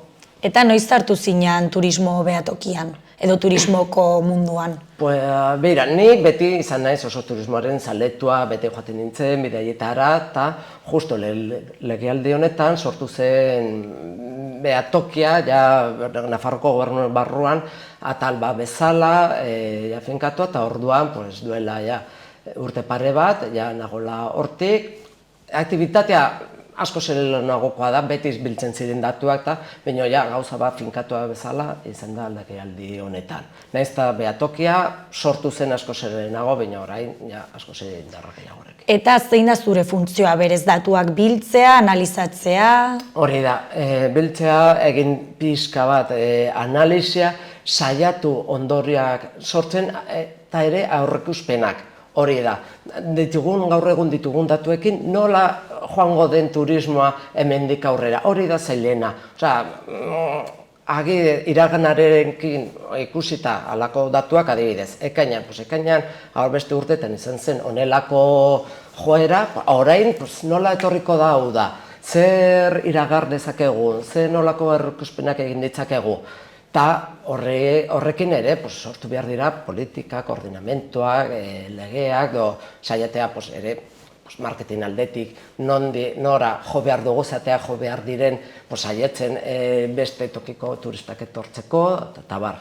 Eta noiz hartu zinean turismo behatokian, edo turismoko munduan? Beira, ni beti izan naiz oso turismoaren zaletua, beti joaten nintzen, bidaietara, eta justo legealdi honetan sortu zen behatokia, Nafarroko gobernu barruan, atal bat bezala, finkatua, eta orduan duela urte pare bat, nagola hortik. Aktibitatea asko zelenagokoa da, beti biltzen ziren datuak, baina gauza bat finkatua bezala izan da legealdi honetan. Nahiz eta behatokia sortu zen asko zelenago, baina orain asko zelenago horrekin. Eta zein da zure funtzioa berez, datuak biltzea, analizatzea? Hori da, biltzea egin pixka bat analizia, saiatu ondorioak sortzen eta ere aurreikuspenak. Hori da, gaur egun ditugun datuekin nola joango den turismoa hemendik aurrera, hori da zailena. Iraganarekin ikusita halako datuak adibidez, ekainan beste urtetan izan zen honelako joera, orain nola etorriko da hau da, zer iragar dezakegu, zer nolako aurreikuspenak egin ditzakegu. Eta horrekin ere sortu behar dira politikak, koordinamentoak, legeak, saiatea ere marketing aldetik, nora jo behar dugu, zatea jo behar diren saietzen beste tokiko turistak etortzeko, eta bar.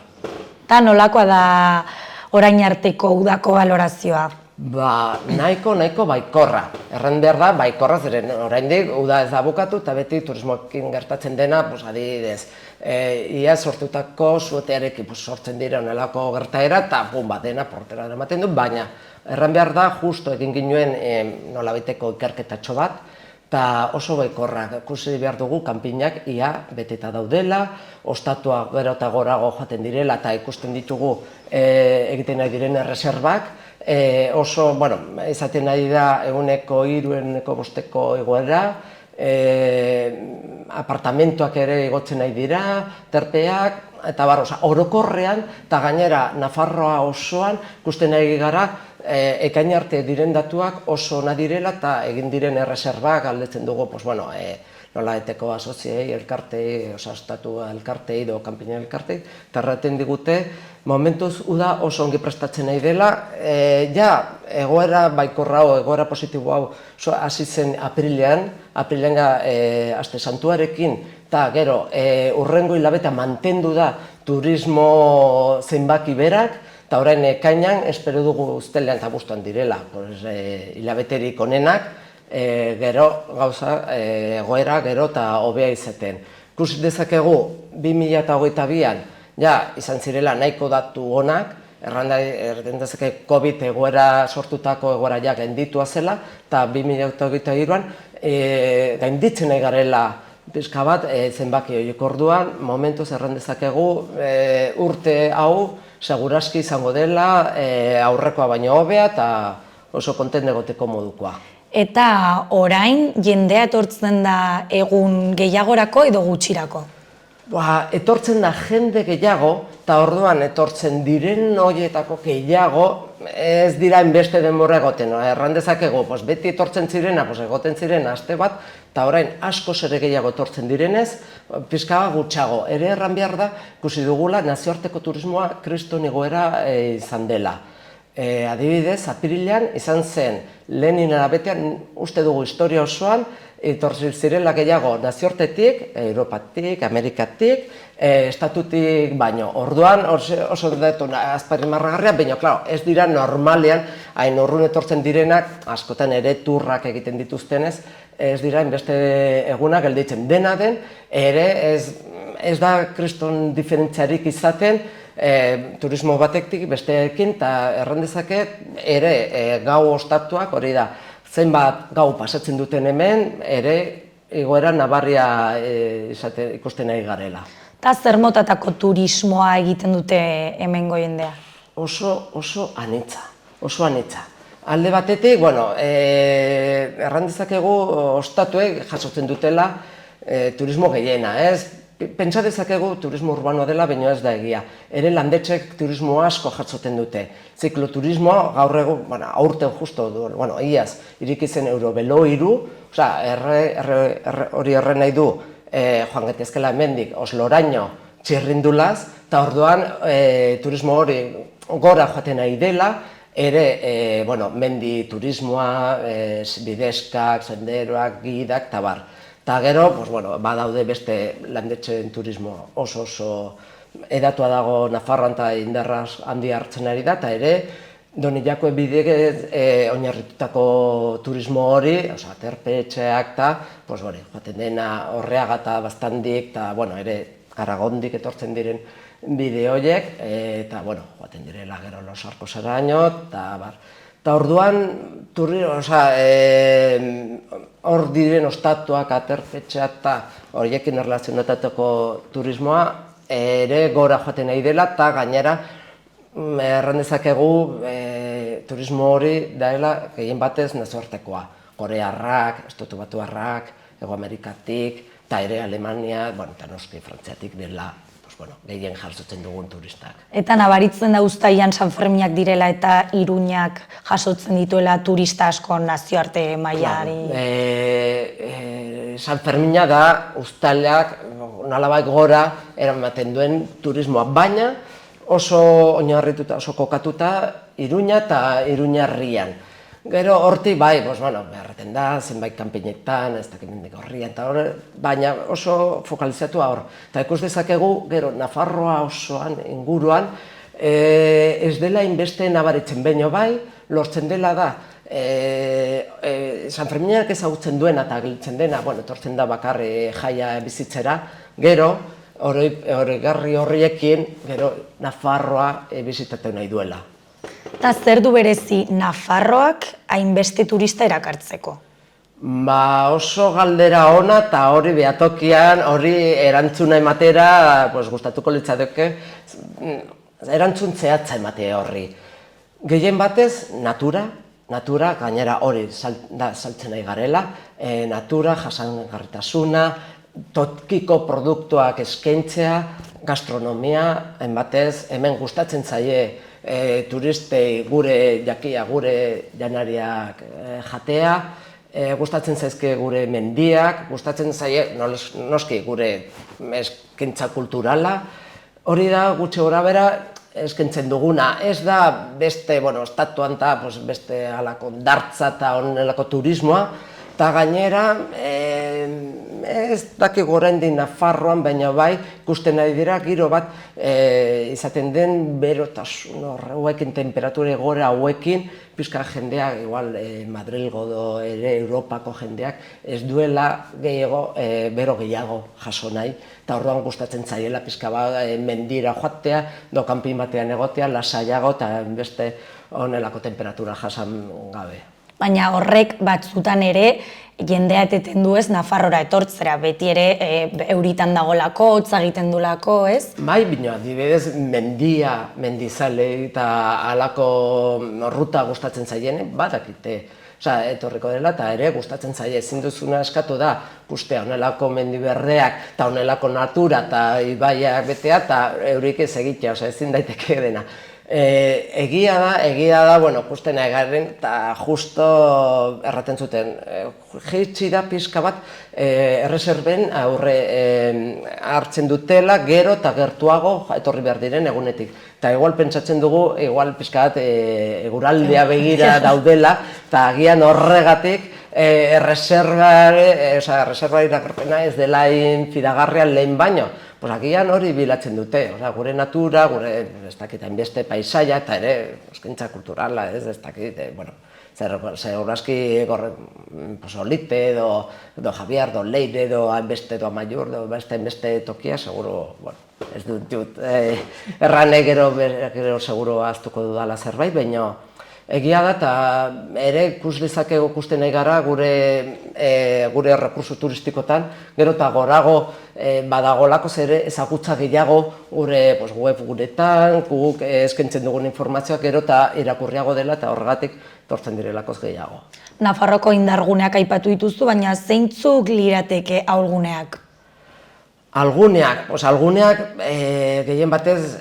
Eta nolakoa da orain arteko udako balorazioa? Nahiko baikorra. Erran behar da, baikorra zeren oraindik uda ez da bukatu eta beti turismoekin gertatzen dena, adibidez, ia sortutako suetearekin sortzen dira honelako gertaera eta dena portera ematen du, baina erran behar da, justo egin ginuen nolabaiteko ikerketatxo bat, eta oso baikorra, ikusi behar dugu kanpinak ia beteta daudela, ostatua gero eta gorago joaten direla eta ikusten ditugu egiten nahi diren erreserbak, oso, izaten nahi da eguneko 3, eguneko 5 egoera, apartamentoak ere igotzen nahi dira, terpeak, eta orokorrean, eta gainera Nafarroa osoan ikusten nahi gara, ekain arte diren datuak oso ona direla eta egin diren erreserbak galdetzen dugu, nolaeteko asoziei, elkartei, osastatu elkartei, kanpina elkartei, eta erraten digute, momentuz uda oso ongi prestatzen nahi dela, egoera baikorra hau, egoera positibo hau hasi zen aprilean aste santuarekin, eta gero hurrengo hilabeta mantendu da turismo zenbaki berak, eta orain ekainan espero dugu uztailean eta abuztuan direla, hilabeterik onenak, gero gauza egoera gero eta hobea izaten. Ikusi dezakegu 2022an izan zirela nahiko datu onak, erran dezake COVID egoera sortutako egoera gainditua zela, eta 2022an gainditzen nahi garela pixka bat zenbaki horiek orduan, momentuz erran dezakegu urte hau seguraski izango dela aurrekoa baino hobea eta oso kontent egoteko modukoa. Eta orain jendea etortzen da egun gehiagorako edo gutxirako? Etortzen da jende gehiago, eta orduan etortzen diren horietako gehiago, ez dira enbeste denbora egoten. Erran dezakegu, beti etortzen zirena, egoten ziren aste bat, eta orain askoz ere gehiago etortzen direnez, pixka gutxago. Ere erran behar da, ikusi dugula nazioarteko turismoa kriston egoera izan dela. Adibidez, apirilean izan zen Lenin arabetean, uste dugu historia osoan, etorri zirela gehiago nazioartetik, Europatik, Amerikatik, estatutik baino. Orduan oso datu azpimarragarria, baina claro, ez dira normalean hain urrun etortzen direnak, askotan ere turrak egiten dituztenez, ez dira inbeste eguna gelditzen. Dena den, ere ez da kriston diferentziarik izaten, turismo batetik besteekin, eta errandezaket ere gau ostatuak hori da. Zenbat gau pasatzen duten hemen, ere egoera nabarria ikusten nahi garela. Eta zer motatako turismoa egiten dute hemengo jendea? Oso anitza, oso anitza. Alde batetik, bueno, erran dezakegu ostatuek jasotzen dutela turismo gehiena, ez? Pentsa dezakegu turismo urbanoa dela, baina ez da egia. Ere landetxek turismo asko jasotzen dute. Zikloturismoa gaur egun, aurten justo, iaz, iriki zen Eurobelo 3, hori erren nahi du, joan gaitezkela hemendik Osloraino txirrindulaz, eta orduan turismo hori gora joaten nahi dela, ere mendi turismoa, bidezkak, senderoak, gidak, eta bar. Eta gero, badaude beste landetxeen turismo oso edatua dago Nafarroan eta indarra handi hartzen ari da, eta ere Donillako bidez oinarritutako turismo hori, aterpetxeak eta joaten dena Horreaga eta Baztandik, eta ere Aragondik etortzen diren bide horiek, eta joaten direla gero Los Arcosaraino, eta bar. Eta orduan, hor diren ostatuak, aterpetxeak eta horiekin erlazionatatuko turismoa ere gora joaten nahi dela, eta gainera erran dezakegu turismo hori dela gehien batez nazioartekoa. Korearrak, Estatu Batuarrak, Hego Amerikatik, eta ere Alemania, eta noski Frantziatik dela gehien jasotzen dugun turistak. Eta nabaritzen da uztailan Sanferminak direla eta Iruñak jasotzen dituela turista asko nazioarte mailari? Sanfermina da uztailak nolabait gora eramaten duen turismoa, baina oso oinarrituta, oso kokatuta Iruña eta Iruñarrian. Gero hortik beharreten da, zenbait kanpinetan, ez dakit mendik horrian, baina oso fokalizatua hor. Eta ikus dezakegu, gero Nafarroa osoan, inguruan, ez dela inbeste nabaritzen baino bai, lortzen dela da, Sanferminak ezagutzen duena eta giltzen dena, etortzen da bakarri jaia bizitzera, gero, horregarri horriekin, gero Nafarroa bizitatu nahi duela. Eta zer du berezi Nafarroak hainbeste turista erakartzeko? Oso galdera ona eta hori behatokian, hori erantzuna ematera, gustatuko litzateke, erantzun zehatza emate horri. Gehien batez, natura, gainera hori saltzen nahi garela, natura, jasangarritasuna, tokiko produktuak eskaintzea, gastronomia, batez, hemen gustatzen zaie turistei gure jakia, gure janariak jatea, gustatzen zaizke gure mendiak, gustatzen zaie noski gure eskaintza kulturala. Hori da gutxi gorabehera eskaintzen duguna. Ez da beste, estatuan eta beste halako dartza eta honelako turismoa, eta gainera ez dakigu oraindik Nafarroan, baina bai ikusten ari dira giro bat izaten den berotasun hauekin, temperatura gora hauekin, pixka jendeak, igual Madrilgo ere Europako jendeak, ez duela bero gehiago jaso nahi, eta orduan gustatzen zaiela pixka mendira joatea, do kanpin batean egotea, lasaiago eta beste honelako temperatura jasan gabe. Baina horrek batzutan ere jendea eteten du ez Nafarrora etortzera, beti ere euritan dagolako, hotza egiten dulako, ez? Bai, bina, adibidez mendizale eta halako ruta gustatzen zaien, badakite. Etorriko dela eta ere gustatzen zaie, ezin duzuna eskatu da, guztia, honelako mendiberdeak eta honelako natura eta ibaiak betea eta eurik ez egitea, ezin daiteke dena. Egia da, bueno, ikusten egaren, eta justo erraten zuten, jeitsi da pixka bat erreserben aurre hartzen dutela, gero eta gertuago etorri behar diren egunetik. Eta igual pentsatzen dugu, igual pixka bat eguraldea begira daudela, eta agian horregatik erreserbari iragarpena ez dela fidagarria lehen baino. Pues agian hori bilatzen dute, gure natura, gure, ez dakit, hainbeste paisaia, eta ere, eskaintza kulturala, ez dakit, bueno, segurazki Olite, edo Javier, edo Leire, edo hainbeste, edo Amaiur, edo hainbeste tokia, seguro, bueno, ez dut, errane gero seguro ahaztuko dudala zerbait, baina egia da, eta ere ikus dezakegu ikusten nahi gara gure errekurso turistikotan, gero eta gorago badagolako ere ezagutza gehiago gure web guretan, guk eskaintzen dugun informazioak gero eta irakurriago dela eta horregatik tortzen direlakoz gehiago. Nafarroko indarguneak aipatu dituzu, baina zeintzuk lirateke ahulguneak? Alguneak gehien batez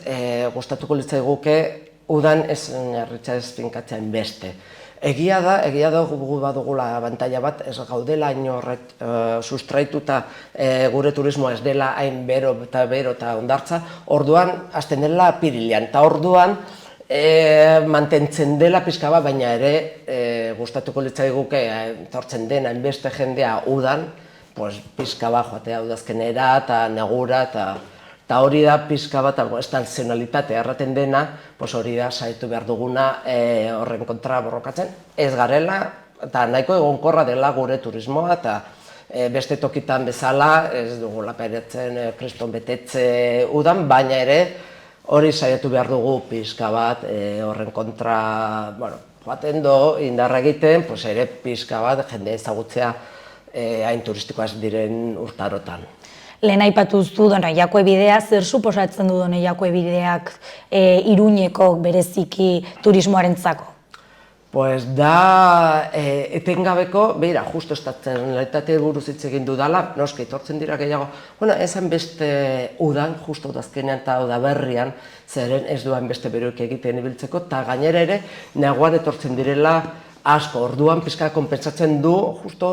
gustatuko litzaiguke udan ez narritza ez finkatzean beste. Egia da gu badugula abantaila bat, ez gaudela hain sustraituta gure turismoa ez dela hain bero eta hondartza, orduan hasten dela apirilean, eta orduan mantentzen dela pixka bat, baina ere gustatuko litzaiguke etortzen den hainbeste jendea udan, pixka bat joatea udazkenera eta negura eta hori da pixka bat, estazionalitatea erraten dena, hori da saiatu behar duguna horren kontra borrokatzen. Ez garela, eta nahiko egonkorra dela gure turismoa, eta beste tokitan bezala, ez dugula pairatzen kriston betetze udan, baina ere hori saiatu behar dugu pixka bat horren kontra joaten do, indarra egiten, ere pixka bat jende ezagutzea hain turistikoaz diren urtarotan. Lehen aipatu zu Donaiako bidea, zer suposatzen du Donaiako bideak Iruñeko bereziki turismoarentzako? Da etengabeko, beira, justo estazionalitate buruz hitz egin dudala, noski etortzen dira gehiago, esan beste udan, justo udazkenean eta udaberrian, zeren ez duan beste beroik egiten ibiltzeko, eta gainera ere, neguan etortzen direla asko, orduan pixka konpentsatzen du, justo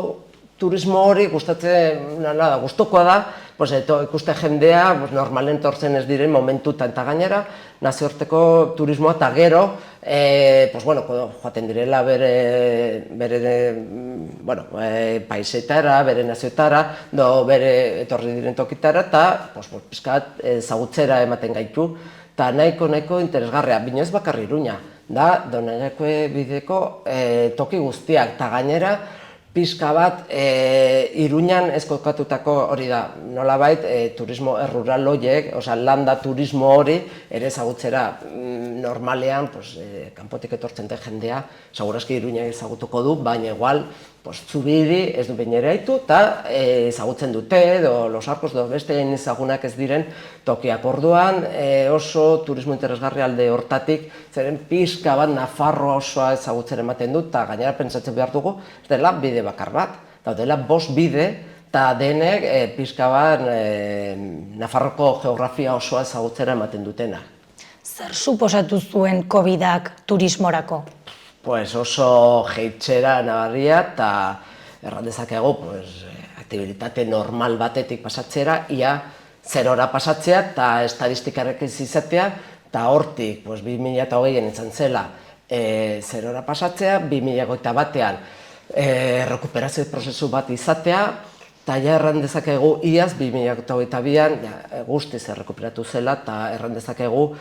turismo hori gustukoa da, ikuste jendea normalen tortzen ez diren momentutan, eta gainera nazioarteko turismoa eta gero joaten direla bere paisetara, bere nazioetara, bere etorri diren tokitara, eta pixkat ezagutzera ematen gaitu, eta nahiko interesgarria, bino ez bakarri Iruña, da Donaiako bideko toki guztiak, eta gainera pixka bat Iruñan ez kokatutako hori da, nolabait turismo rural horiek, landa turismo hori ere ezagutzera normalean kanpotik etortzen den jendea, segurazki Iruña ezagutuko du, baina igual Zubiri ez du behin ere haitu eta ezagutzen dute, edo Los Arcos edo beste ezagunak ez diren tokiak. Orduan oso turismo interesgarri alde hortatik, zeren pixka bat Nafarroa osoa ezagutzen ematen dut, eta gainera pentsatzen behar dugu, ez dela bide bakar bat, daudela 5 bide, eta denek pixka bat Nafarroko geografia osoa ezagutzera ematen dutena. Zer suposatu zuen COVID-ak turismorako? Oso jeitxera nabarria eta erran dezakegu aktibitate normal batetik pasatzera, ia zerora pasatzea eta estadistikarekin izatea, eta hortik 2008an izan zela zerora pasatzea, 2021an rekuperazio prozesu bat izatea, eta erran dezakegu iaz 2022an guztiz errekuperatu zela, eta erran dezakegu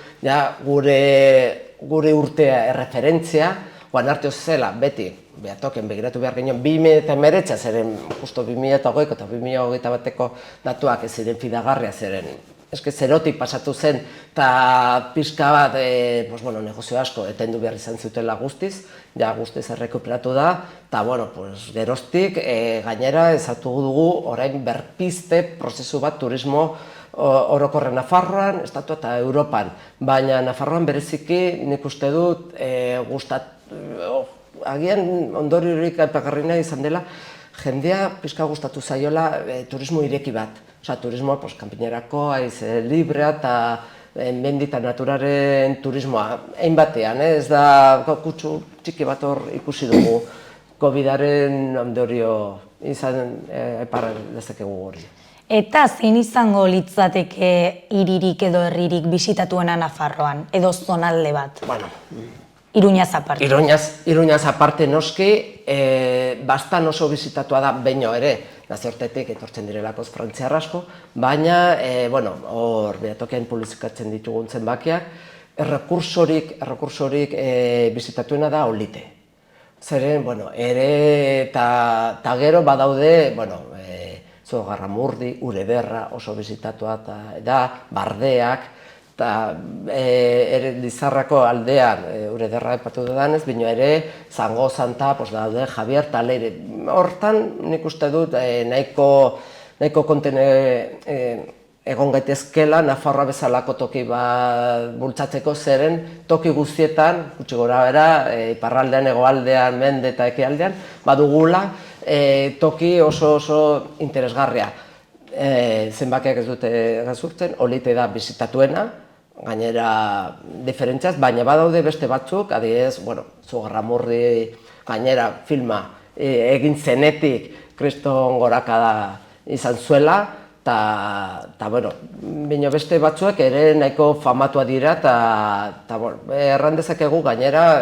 gure urtea erreferentzia, guan arte zela, beti, behatoken begiratu behar ginen 2019, zeren justo 2020 eta 2021ko datuak ez ziren fidagarria, zeren zerotik pasatu zen eta pixka bat negozio asko etendu behar izan zutela guztiz, guztiz errekuperatu da, eta geroztik gainera ezatu dugu orain berpizte prozesu bat turismo orokorren Nafarroan, Estatua eta Europan, baina Nafarroan bereziki nik uste dut agian ondoriorik aipagarriena izan dela, jendea pixka gustatu zaiola turismo ireki bat. Turismoa kanpinerako, librea mendi eta naturaren turismoa, hainbatean, ez da kutsu txiki bat hor ikusi dugu COVID-aren ondorio izan epar dezakegu hori. Eta zein izango litzateke hiririk edo herririk bisitatuena Nafarroan, edo zonalde bat? Bueno, Iruñaz aparte. Iruñaz aparte noski, bastan oso bizitatua da baino ere, nazioartetik etortzen direlakoz frantziar asko, baina, hor behatokian publizikatzen ditugun zenbakiak, errekursorik bizitatuena da Olite. Zeren, ere eta gero badaude, Zugarramurdi, Urederra oso bizitatua da, Bardeak, eta ere Lizarrako aldean, Urederra epatu dudanez, bino ere Zango Santa daude, Javier eta Leire. Hortan nik uste dut nahiko konten egon gaitezkela Nafarroa bezalako toki bat bultzatzeko, zeren toki guztietan, gutxi gora bera, iparraldean, hegoaldean, mende eta ekialdean, badugula toki oso interesgarria. Zenbakiak ez dute gazurtzen, Olite da bizitatuena, gainera diferentziaz, baina badaude beste batzuk, adibidez, Zugarramurdi gainera filma egin zenetik kriston gorakada izan zuela, eta bino beste batzuek ere nahiko famatua dira, eta erran dezakegu gainera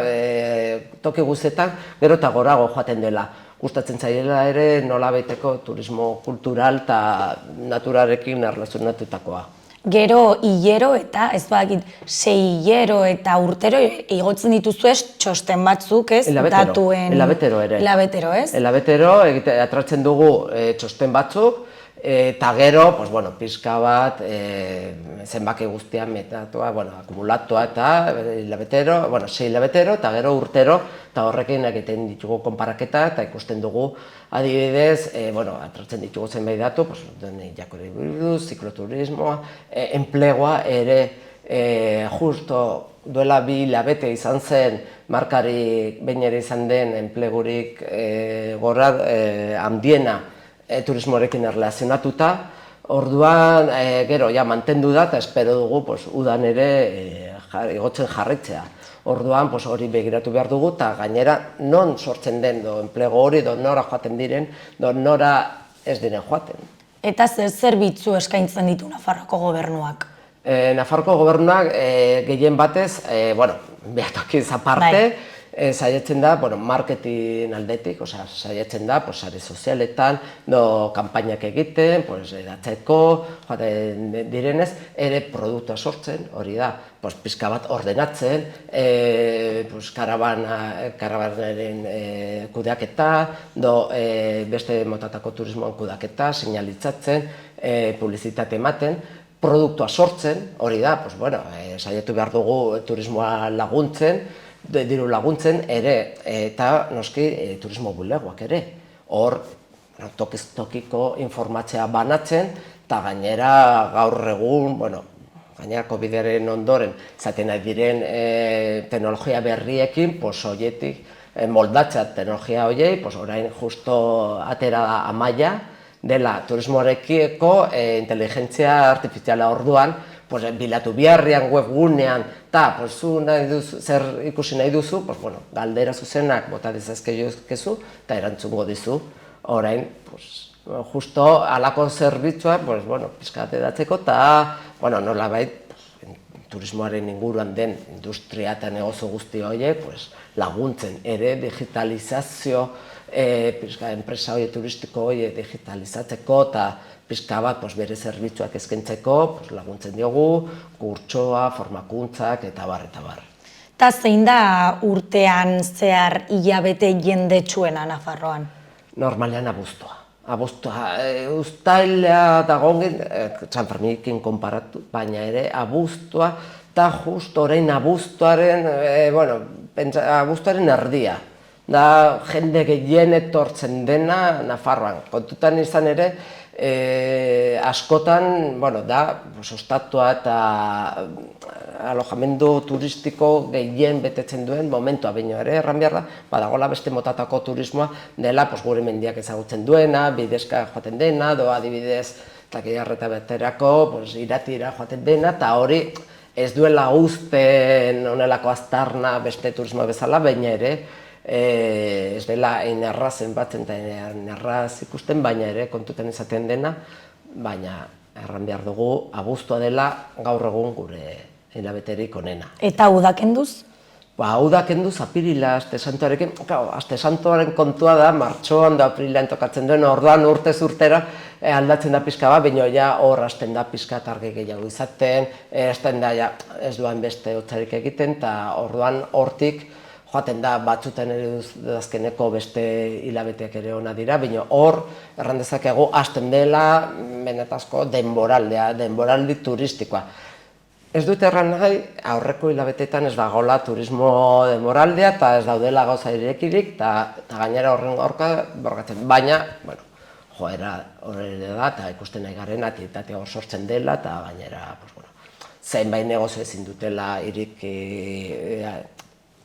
toki guztietan gero eta gorago joaten dela. Gustatzen zaiela ere nolabaiteko turismo kultural eta naturarekin erlazionatutakoa. Gero hilero eta ez badakit 6 hilero eta urtero igotzen dituzu ez txosten batzuk, ez? Elabetero ere. Elabetero, ez? Elabetero atratzen dugu txosten batzuk, eta gero, pixka bat, zenbaki guztian metatua, akumulatua eta hilabetero, 6 hilabetero eta gero urtero, eta horrekin egiten ditugu konparaketa eta ikusten dugu adibidez, atratzen ditugu zenbait datu, jakore buruz, zikloturismoa, enplegua ere justo duela 2 hilabete izan zen markarik behin ere izan den enplegurik gora handiena turismoarekin erlazionatuta, orduan gero mantendu da eta espero dugu udan ere igotzen jarraitzea. Orduan hori begiratu behar dugu eta gainera non sortzen den enplego hori, nora joaten diren, nora ez diren joaten. Eta zer zerbitzu eskaintzen ditu Nafarroako gobernuak? Nafarroako gobernuak gehien batez, behatokiz aparte, saiatzen da, marketing aldetik, saiatzen da, sare sozialetan, kanpainak egiten, edatzeko, joaten direnez, ere produktua sortzen, hori da, pixka bat ordenatzen, karabanaren kudeaketa, beste motatako turismoan kudeaketa, seinalitzatzen, publizitate ematen, produktua sortzen, hori da, saiatu behar dugu turismoa laguntzen, diru laguntzen ere, eta noski turismo bulegoak ere. Hor, tokiko informatzea banatzen, eta gainera gaur egun, gainera COVID-aren ondoren, izaten nahi diren teknologia berriekin, horietik moldatzea teknologia horiei, orain justo atera da Amaia, dela turismoarekiko inteligentzia artifiziala orduan, bilatu biharrian, webgunean, eta zer ikusi nahi duzu, galdera zuzenak bota dezazkezu eta erantzungo dizu. Orain, justo alako zerbitzua, pizkat edatzeko, eta nolabait turismoaren inguruan den industria eta negozio guzti horiek laguntzen ere digitalizazio, enpresa horiek turistiko horiek digitalizatzeko eta pixka bat bere zerbitzuak eskaintzeko laguntzen diogu, kurtsoa, formakuntzak eta bar. Eta zein da urtean zehar hilabete jendetsuena Nafarroan? Normalean abuztua. Uztaila dagoen, San Ferminekin konparatu, baina ere abuztua, eta just orain abuztuaren erdia. Da jende gehien etortzen dena Nafarroan. Kontutan izan ere, askotan, da, ostatua eta alojamendu turistiko gehien betetzen duen momentua baino ere, erran behar da, badagoela beste motatako turismoa dela gure mendiak ezagutzen duena, bidezka joaten dena, adibidez, Takiarreta beterako, iratira joaten dena, eta hori ez duela uzten honelako aztarna beste turismo bezala, baina ere ez dela errazen batzen eta erraz ikusten, baina ere kontutan izaten dena, baina erran behar dugu abuztua dela gaur egun gure hilabeterik onena. Eta udak enduz? Udak enduz apirila, Aste Santuarekin, Aste Santuaren kontua da, martxoan da apirilan tokatzen duen, orduan urtez urtera aldatzen da pixka bat, baina ja hor hasten da pixka argi gehiago izaten, hasten da ja ez duan beste hotzarik egiten, eta orduan hortik joaten da batzutan ere azkeneko beste hilabeteak ere ona dira, baina hor erran dezakegu hasten dela benetazko denboraldi turistikoa. Ez dut erran nahi, aurreko hilabeteetan ez dagoela turismo denboraldea eta ez daudela gauza irekirik eta gainera horren gaurka borgatzen. Baina, joera horre da eta ikusten nahi garen aktibitatea hor sortzen dela eta gainera zenbait negozio ezin dutela irik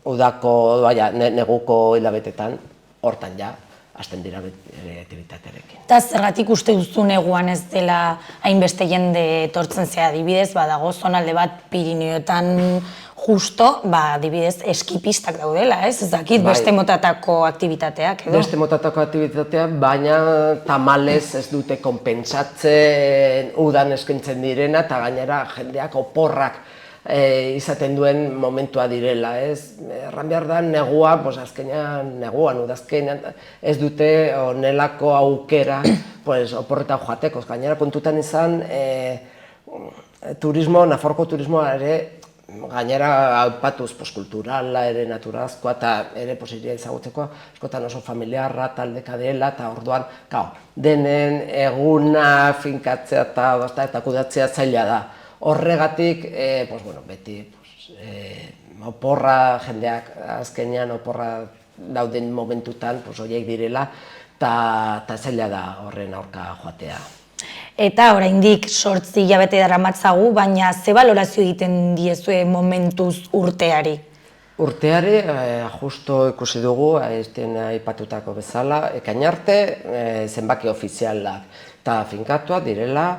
udako, neguko hilabetetan hortan ja hasten dira aktibitatearekin. Eta zergatik uste duzu neguan ez dela hainbeste jende etortzen zea adibidez, badago zonalde bat Pirineoetan justo, adibidez eskipistak daudela, ez? Ez dakit beste motatako aktibitateak edo? Beste motatako aktibitateak, baina tamalez ez dute konpentsatzen udan eskaintzen direna eta gainera jendeak oporrak izaten duen momentua direla, ez? Erran behar da, neguan, udazkenean, ez dute onelako aukera oporretan joateko. Gainera kontutan izan, Nafarroko turismoa ere, gainera aipatuz kulturala, ere naturazkoa eta ere posiria izagutzeko, askotan oso familiarra, taldeka dela, eta orduan, denen eguna finkatzea eta kudatzea zaila da. Horregatik, beti oporra jendeak azkenean oporra dauden momentutan horiek direla eta zaila da horren aurka joatea. Eta oraindik 8 hilabete daramatzagu, baina ze balorazio egiten diezue momentuz urteari? Urteari, justo ikusi dugu, aipatutako bezala, ekain arte zenbaki ofizialak eta finkatuak direla,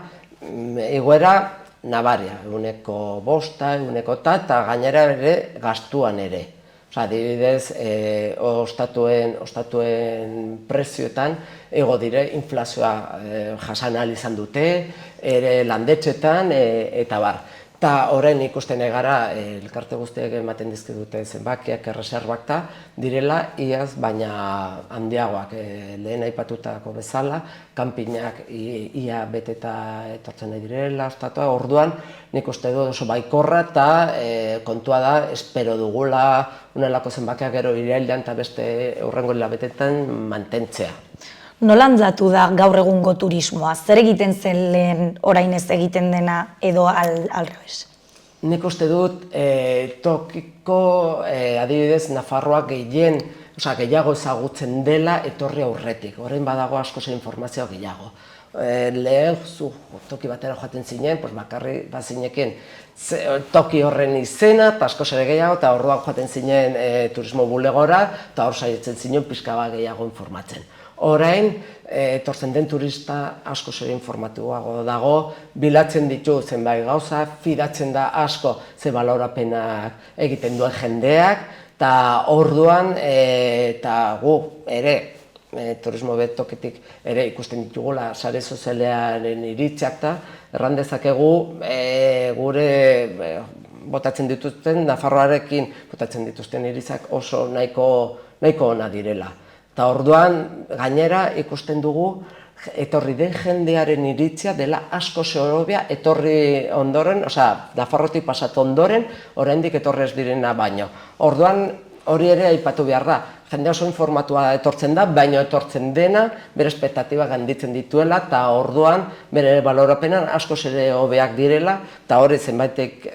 egoera nabaria, eguneko 5, eguneko eta gainera ere gastuan ere. Adibidez, ostatuen prezioetan ego dire inflazioa jasan ahal izan dute, ere landetxetan eta bar. Eta orain ikusten egara, elkarte guztiak ematen dizkidute zenbakiak, erreserbak direla, iaz, baina handiagoak lehen aipatutako bezala, kanpinak ia beteta etortzen nahi direla, ostatua, orduan nik uste du oso baikorra eta kontua da, espero dugula unelako zenbakiak gero irailean eta beste hurrengo hilabetetan mantentzea. Nola aldatu da gaur egungo turismoa? Zer egiten zen lehen orain ez egiten dena edo alrebes? Nik uste dut tokiko adibidez Nafarroak gehiago ezagutzen dela etorri aurretik. Orain badago asko informazioa gehiago. Lehen toki batera joaten zinen, bakarri bazinekin toki horren izena eta asko ere gehiago eta orduan joaten zinen turismo bulegora eta hor saietzen zinen pixka bat gehiago informatzen. Orain, etortzen den turista asko ere informatuago dago, bilatzen ditu zenbait gauza, fidatzen da asko ze balorapenak egiten duen jendeak, eta orduan, eta gu ere, turismo betoketik ere ikusten ditugula sare sozialaren iritziak eta erran dezakegu gure botatzen dituzten, Nafarroarekin botatzen dituzten iritzak oso nahiko ona direla. Eta orduan, gainera ikusten dugu, etorri den jendearen iritzia dela asko zehorobia etorri ondoren, Nafarrotik pasatu ondoren, oraindik etorri ez direna baino. Orduan, hori ere aipatu behar da. Jende oso informatua etortzen da, baina etortzen dena, bere espektatiba ganditzen dituela, eta orduan, bere balorapenan asko ere hobeak direla, eta hori zenbaitek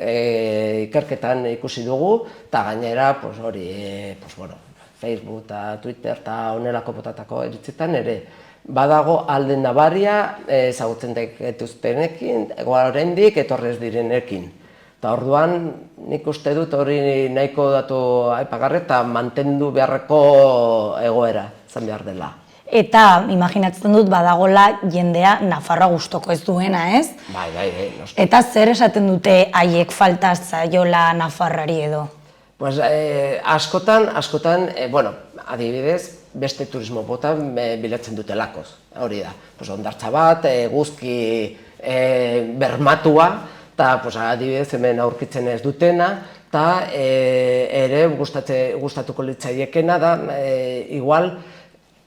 ikerketan ikusi dugu, eta gainera, Facebook eta Twitter eta honelako botatako iritzitan ere badago alde nabaria ezagutzen dituztenekin, oraindik etorrez direnekin. Eta orduan nik uste dut hori nahiko datu aipagarri eta mantendu beharreko egoera izan behar dela. Eta imaginatzen dut badagola jendea Nafarroa gustoko ez duena, ez? Bai, noski. Eta zer esaten dute haiek falta zaiola Nafarroari edo? Pues, askotan, bueno, adibidez, beste turismo bota bilatzen dutelakoz, hori da. Pues, hondartza bat, guzki bermatua, eta adibidez hemen aurkitzen ez dutena, eta ere gustatuko litzaiekena da, igual,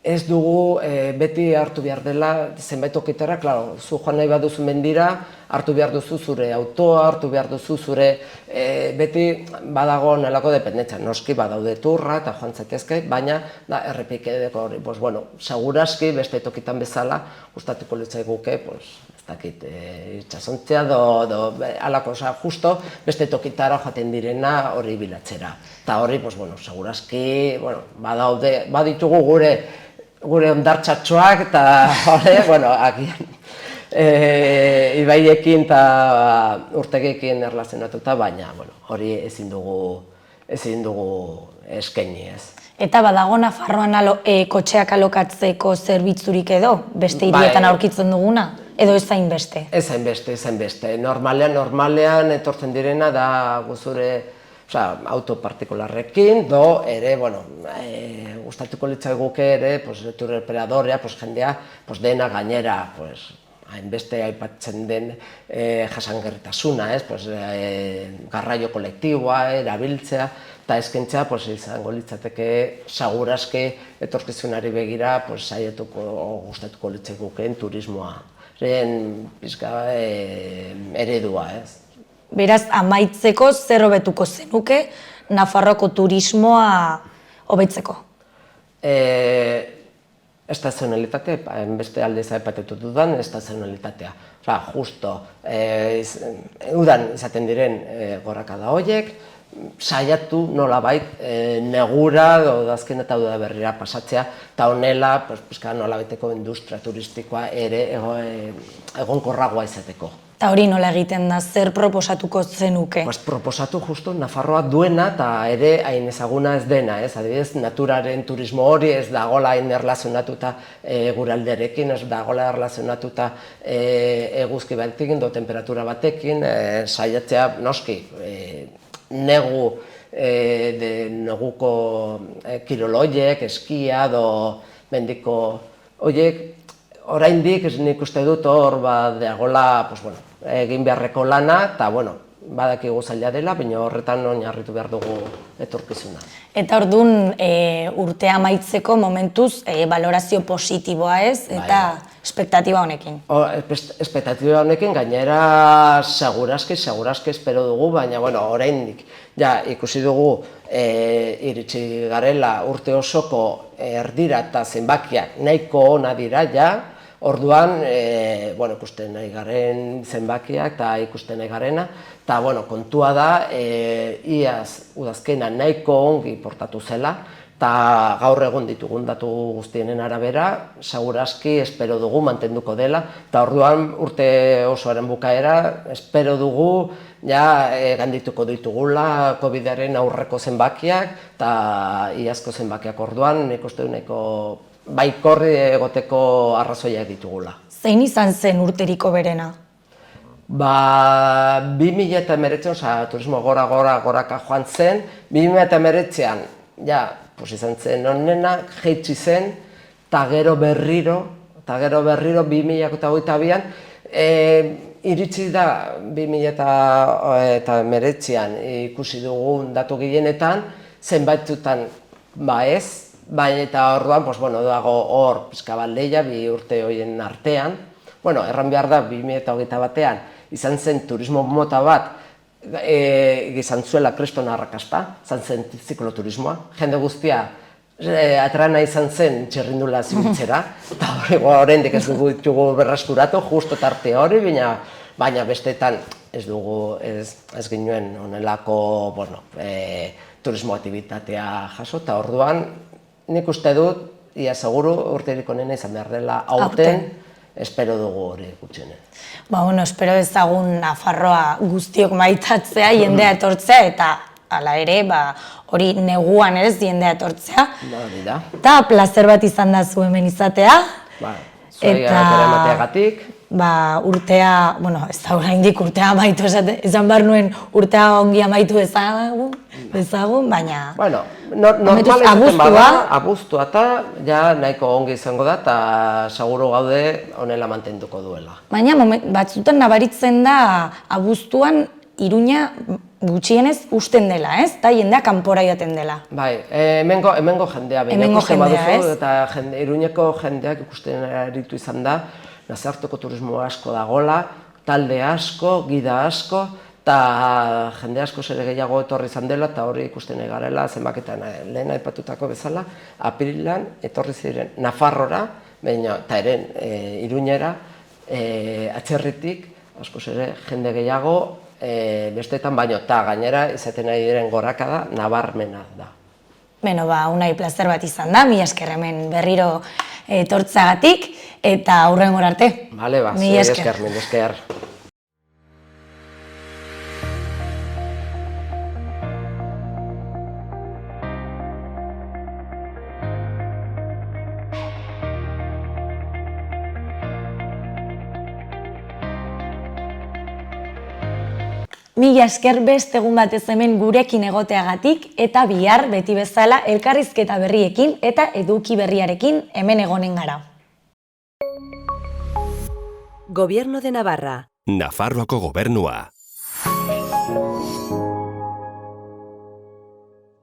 ez dugu beti hartu behar dela zenbait tokitara, klaro, zu joan nahi baduzu mendira, hartu behar duzu zure autoa, hartu behar duzu zure, beti badago nelako dependentza, noski badaude turra eta joan zaitezke, baina errepikadeko hori, bueno, seguraski beste tokitan bezala gustatuko litzaiguke, ez dakit, itxasontzea alako, justo beste tokitara joaten direna hori bilatzera. Eta hori, bueno, seguraski, baditugu gure hondartzatxoak eta bueno, agian ibaiekin eta urtegiekin erlazionatuta, baina hori ezin dugu eskaini ez. Eta badago Nafarroan kotxeak alokatzeko zerbitzurik edo, beste hirietan aurkitzen duguna? Edo ez hainbeste? Ez hainbeste. Normalean etortzen direna da guzure auto partikularrekin, ere, gustatuko litzaiguke ere, tour operadorea, jendea, dena gainera, hainbeste aipatzen den jasangarritasuna, garraio kolektiboa, erabiltzea, eta eskaintzea izango litzateke seguraski etorkizunari begira gustatuko litzaigukeen turismoa. Pizka eredua, ez? Beraz, amaitzeko zer hobetuko zenuke Nafarroako turismoa hobetzeko? Estazionalitatea, beste aldez aipatutu dudan, estazionalitatea. Justo, udan izaten diren gorakada horiek, saiatu nolabait negura, udazken eta udaberrira pasatzea, eta honela nolabaiteko industria turistikoa ere egonkorragoa izateko. Eta hori nola egiten da, zer proposatuko zenuke? Proposatu justo Nafarroa duena eta ere hain ezaguna ez dena, adibidez, naturaren turismo hori ez dagoela hain erlazionatuta gure alderekin, ez dagoela erlazionatuta eguzki batekin, temperatura batekin, saiatzea noski, neguko kiroloiek, eskia, mendiko horiek, oraindik nik uste dut hor dagoela egin beharreko lana, eta badakigu zaila dela, baina horretan oinarritu behar dugu etorkizuna. Eta orduan urtea amaitzeko momentuz balorazio positiboa ez, eta espektatiba honekin? Espektatiba honekin gainera seguraski espero dugu, baina oraindik ikusi dugu iritsi garela urte osoko erdira eta zenbakiak nahiko ona dira orduan ikusten nahi garen zenbakiak eta ikusten nahi garena, eta kontua da iaz udazkena nahiko ongi portatu zela, eta gaur egun ditugun datu guztienen arabera, seguraski espero dugu mantenduko dela, eta orduan urte osoaren bukaera espero dugu gandituko ditugula COVID-aren aurreko zenbakiak, eta iazko zenbakiak orduan nik uste nahiko baikorri egoteko arrazoiak ditugula. Zein izan zen urteriko berena? 2019, turismo goraka joan zen, 2019an, izan zen onena, jeitsi zen, eta gero berriro 2022an, iritsi da 2019an ikusi dugun datu gehienetan, zenbaitutan ez, baina eta orduan, dago hor pixka bat lehia, bi urte horien artean. Erran behar da, 2021an izan zen turismo mota bat izan zuela kriston arrakasta, izan zen zikloturismoa. Jende guztia atrana izan zen txirrindula zibiltzera, eta oraindik ez dugu ditugu berreskuratu, justo tarte hori, baina bestetan ez dugu, ez ginuen honelako turismo aktibitatea jaso, eta orduan nik uste dut, ia seguru urterik onena izan behar dela aurten, espero dugu hori gutxenen. Espero ezagun Nafarroa guztiok maitatzea, jendea etortzea, eta hala ere, hori neguan ez jendea etortzea. Hori da. Eta plazer bat izan da zu hemen izatea. Zuaiak ere emateagatik. Urtea, ez da oraindik urtea amaitu esan behar nuen urtea ongi amaitu ezagun, baina... Normal ezaten bada, abuztua eta ja nahiko ongi izango da eta seguro gaude honela mantenduko duela. Baina batzutan nabaritzen da abuztuan Iruña gutxienez usten dela, ez? Eta jendea kanpora joaten dela. Bai, hemengo jendea, eta Iruñeko jendeak ikusten aritu izan da, nazioarteko turismo asko dagola, talde asko, gida asko, eta jende asko ere gehiago etorri izan dela, eta hori ikusten garela, zenbaketan lehen aipatutako bezala, apirilan etorri ziren Nafarrora, eta eren Iruñera, atzerritik, askoz ere jende gehiago, besteetan baino, eta gainera izaten ari diren gorakada nabarmena da. Beno, unai plazer bat izan da, mila esker hemen berriro etortzagatik, eta aurrengora arte. Bale, mila esker. Mila esker beste egun batez hemen gurekin egoteagatik eta bihar beti bezala elkarrizketa berriekin eta eduki berriarekin hemen egonen gara. Gobierno de Navarra. Nafarroako gobernua.